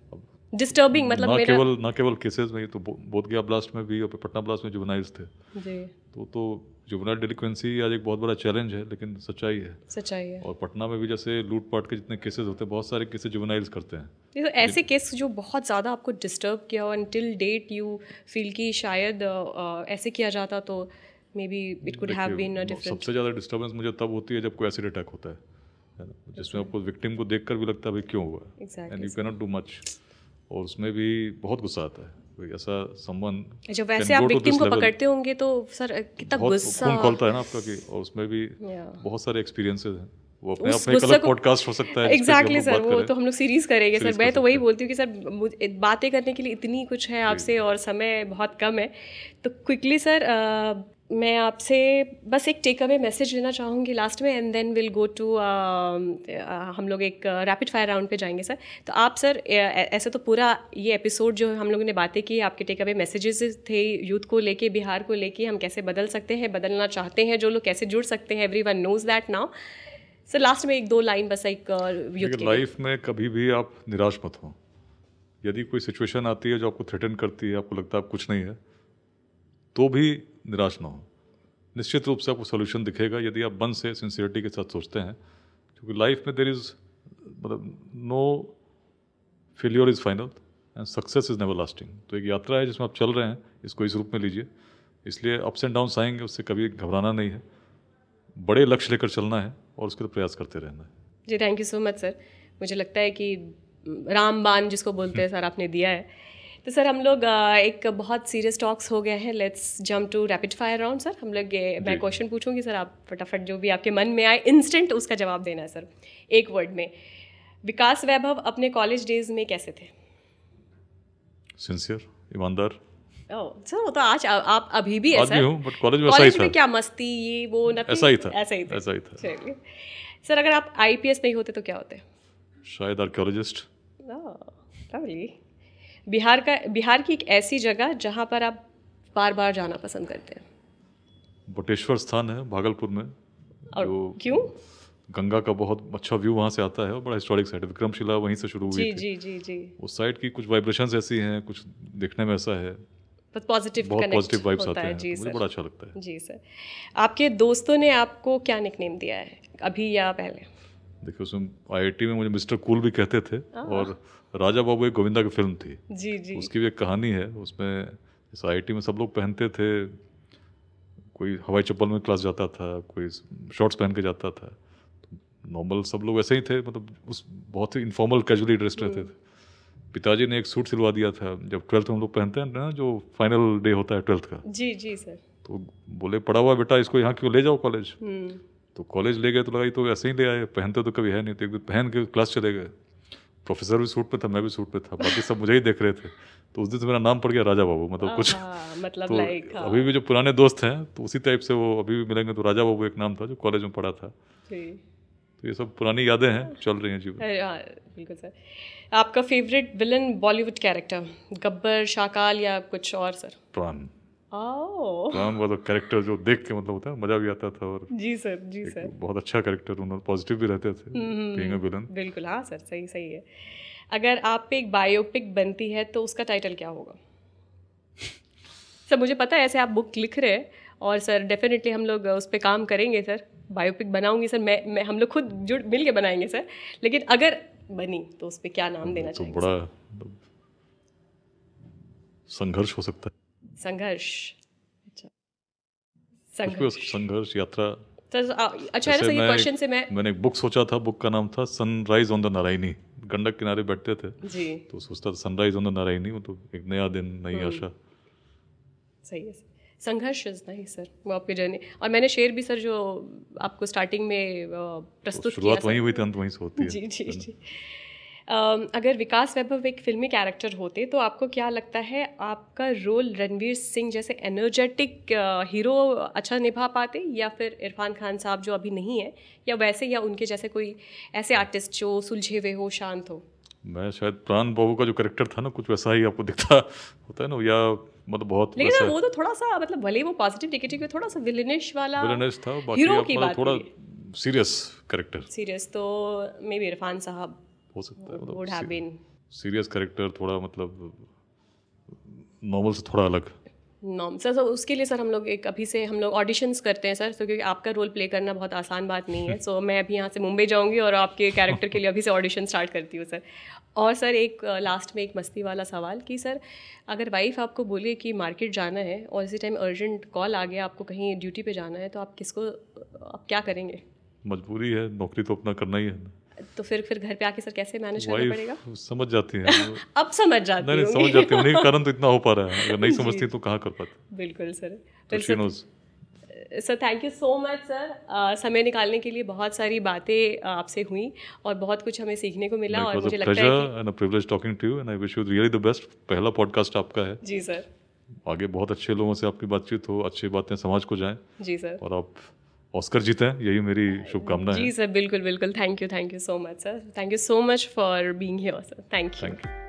डिस्टर्बिंग मतलब ना केवल केसेस में, तो बोधगया ब्लास्ट में भी और पटना ब्लास्ट में जुवेनाइल्स थे जी। तो जुवेनाइल डेलिक्वेंसी आज एक बहुत बड़ा चैलेंज है, लेकिन सच्चाई है। और पटना में भी जैसे लूटपाट के जितने केसेस होते हैं, बहुत सारे केसेस जुवेनाइल्स करते हैं। तो ऐसे केस जो बहुत ज़्यादा आपको डिस्टर्ब किया हो टिल डेट यू फील कि शायद ऐसे किया जाता तो may be it could have been a different. सबसे ज़्यादा डिस्टर्बेंस मुझे तब होती है जब कोई एसिड अटैक होता है ना, जिसमें आपको विक्टिम को देखकर भी लगता है भाई क्यों हुआ, and you can not do much, और उसमें भी बहुत गुस्सा आता है। कोई ऐसा संबंध जब वैसे आप विक्टिम को पकड़ते होंगे तो सर कितना गुस्सा खून खौलता है ना आपका कि, और उसमें भी बहुत सारे एक्सपीरियंसेस हैं, वो अपने आप में एक अलग पॉडकास्ट हो सकता है। एग्जैक्टली सर, वो तो हम लोग सीरीज करेंगे सर। मैं तो वही बोलती हूँ कि सर बातें करने के लिए इतनी कुछ है आपसे और समय बहुत कम है, तो क्विकली सर मैं आपसे बस एक टेक अवे मैसेज लेना चाहूँगी लास्ट में, and then will go to हम लोग एक रैपिड फायर राउंड पे जाएंगे सर। तो आप सर ऐसे तो पूरा ये एपिसोड जो हम लोगों ने बातें की, आपके टेक अवे मैसेजेस थे यूथ को लेके, बिहार को लेके, हम कैसे बदल सकते हैं, बदलना चाहते हैं जो लोग कैसे जुड़ सकते हैं, everyone knows that now. Sir last में एक दो लाइन बस एक यूथ के लाइफ में कभी भी आप निराश मत हो। यदि कोई सिचुएशन आती है जो आपको थ्रेटन करती है, आपको लगता है आप कुछ नहीं है, तो भी निराश ना हो। निश्चित रूप से आपको सोल्यूशन दिखेगा यदि आप मन से सिंसियरिटी के साथ सोचते हैं, क्योंकि लाइफ में देयर इज मतलब no failure is final and success is never lasting. तो एक यात्रा है जिसमें आप चल रहे हैं, इसको इस रूप में लीजिए। इसलिए अप्स एंड डाउन्स आएंगे, उससे कभी घबराना नहीं है, बड़े लक्ष्य लेकर चलना है और उसके लिए प्रयास करते रहना है। जी thank you so much sir. मुझे लगता है कि रामबाण जिसको बोलते हैं सर आपने दिया है। तो सर हम लोग एक बहुत सीरियस टॉक्स हो गए हैं, let's jump to rapid fire round sir. हम लोग मैं क्वेश्चन पूछूंगी सर, आप फटाफट जो भी आपके मन में आए इंस्टेंट उसका जवाब देना है सर, एक वर्ड में। विकास वैभव अपने कॉलेज डेज में कैसे थे? सिंसियर, ईमानदार। सर वो तो आज आप अभी भी है सर, बट कॉलेज में ऐसा ही था। में क्या मस्ती ये वो ऐसा ही था। चलिए सर, अगर आप IPS नहीं होते तो क्या होते? शायद आर्कियोलॉजिस्ट। लवली। बिहार की एक ऐसी जगह जहाँ पर आप बार बार जाना पसंद करते हैं? बटेश्वर स्थान है भागलपुर में, और क्यों? गंगा का बहुत अच्छा व्यू वहाँ से आता है और बड़ा हिस्टोरिक साइट है। विक्रमशिला वहीं से शुरू हुई थी। जी। उस साइट की कुछ वाइब्रेशंस ऐसी हैं, कुछ देखने में ऐसा है, बहुत पॉजिटिव वाइब्स आते हैं। जी मुझे बड़ा अच्छा लगता है। जी सर, आपके दोस्तों ने आपको क्या निकनेम दिया है, अभी या पहले? देखिए उसमें IIT में मुझे मिस्टर कूल भी कहते थे, और राजा बाबू एक गोविंदा की फिल्म थी, जी उसकी भी एक कहानी है। उसमें इस IIT में सब लोग पहनते थे, कोई हवाई चप्पल में क्लास जाता था, कोई शॉर्ट्स पहन के जाता था, नॉर्मल सब लोग ऐसे ही थे, मतलब उस बहुत ही इनफॉर्मल कैजुअली ड्रेस्ड रहते थे। पिताजी ने एक सूट सिलवा दिया था, जब 12th में हम लोग पहनते हैं ना, जो फाइनल डे होता है 12th का। जी सर। तो बोले पड़ा हुआ बेटा, इसको यहाँ क्यों ले जाओ कॉलेज। तो कॉलेज ले गए तो लगा तो ऐसे ही ले आए, पहनते तो कभी है नहीं। तो एक दिन पहन के क्लास चले गए, प्रोफेसर भी सूट पे था, मैं भी सूट पे था, बाकी सब मुझे ही देख रहे थे। तो उस दिन से मेरा नाम पड़ गया राजा बाबू, मतलब कुछ मतलब तो अभी भी जो पुराने दोस्त हैं तो उसी टाइप से वो अभी भी मिलेंगे। तो राजा बाबू एक नाम था जो कॉलेज में पढ़ा था। तो ये सब पुरानी यादें हैं, चल रही हैं जीवन। बिल्कुल सर। आपका favourite villain Bollywood character, Gabbar, Shakaal या कुछ और सर? प्राण। प्राण वाला कैरेक्टर जो देख के मतलब होता है मजा भी आता था, और जी सर बहुत अच्छा कैरेक्टर, उन्होंने पॉजिटिव भी रहते थे बीइंग अ विलन। बिल्कुल, हाँ सर, सही है। अगर आप पे एक बायोपिक बनती है तो उसका टाइटल क्या होगा? सर मुझे पता है ऐसे आप बुक लिख रहे हैं, और सर डेफिनेटली हम लोग उस पर काम करेंगे सर। बायोपिक बनाऊंगी सर, मैं हम लोग खुद मिल के बनाएंगे सर। लेकिन अगर बनी तो उस पे क्या नाम देना तो चाहेंगे? बड़ा संघर्ष हो सकता है। संघर्ष, अच्छा कुछ भी हो संघर्ष। सकता, संघर्ष, यात्रा। तो अच्छा है ना जैसे सर, ये क्वेश्चन से मैंने एक बुक सोचा था, बुक का नाम था sunrise on the Narayani. Gandak किनारे बैठते थे जी, तो सोचता था सनराइज ऑन द नारायणी, मतलब एक नया दिन, नई आशा। सही है। संघर्ष इज नाइस सर, वो आपकी जर्नी। और मैंने शेर भी सर जो आपको स्टार्टिंग में प्रस्तुत किया शुरुआत सर। वहीं हुई थी, अंत वहीं से होती है। जी जी जी। अगर विकास वैभव एक फिल्मी कैरेक्टर होते तो आपको क्या लगता है, आपका रोल रणवीर सिंह जैसे एनर्जेटिक हीरो अच्छा निभा पाते, या फिर इरफान खान साहब जो अभी नहीं है, या वैसे, या उनके जैसे कोई ऐसे आर्टिस्ट जो सुलझे हुए हो, शांत हो? मैं शायद प्राण बाबू का जो कैरेक्टर था ना, कुछ वैसा ही आपको दिखता होता है ना, या मतलब बहुत लेकिन वैसा सर वो तो थोड़ा सा, मतलब भले वो पॉजिटिव नेगेटिव थोड़ा सा विलेनिश वाला विलनेस था, बाकी हीरो आप की मतलब बात थोड़ा सीरियस कैरेक्टर सीरियस, तो मे बी इरफान साहब हो सकता है, would have been serious character, थोड़ा मतलब नॉर्मल से थोड़ा अलग। Norm sir. तो उसके लिए सर हम लोग एक अभी से हम लोग ऑडिशंस करते हैं सर, तो क्योंकि आपका रोल प्ले करना बहुत आसान बात नहीं है। सो मैं अभी यहाँ से मुंबई जाऊँगी और आपके कैरेक्टर के लिए अभी से ऑडिशन स्टार्ट करती हूँ सर। और सर एक लास्ट में एक मस्ती वाला सवाल कि सर अगर वाइफ आपको बोले कि मार्केट जाना है और इसी टाइम अर्जेंट कॉल आ गया, आपको कहीं ड्यूटी पे जाना है, तो आप क्या करेंगे? मजबूरी है, नौकरी तो अपना करना ही है। तो फिर घर पे आके सर कैसे मैनेज करना पड़ेगा? वाइफ समझ जाती है। अब समझ जाती नहीं, समझ जाती है, उन्हीं के कारण तो इतना हो पा रहा है। अगर नहीं समझती तो कहाँ कर पाते। बिल्कुल सर। तो she knows. Sir thank you so much sir, समय निकालने के लिए। बहुत सारी बातें आपसे हुई और बहुत कुछ हमें सीखने को मिला, और मुझे लगता है कि and a privilege talking to you and I wish you really the best. पहला पॉडकास्ट आपका है। जी सर। आगे बहुत अच्छे लोगों से आपकी बातचीत हो, अच्छी बातें समाज को जाएं। जी सर। और आप ऑस्कर जीतें, यही मेरी शुभकामना है। जी सर, बिल्कुल बिल्कुल। Thank you so much sir. Thank you so much for being here sir. Thank you.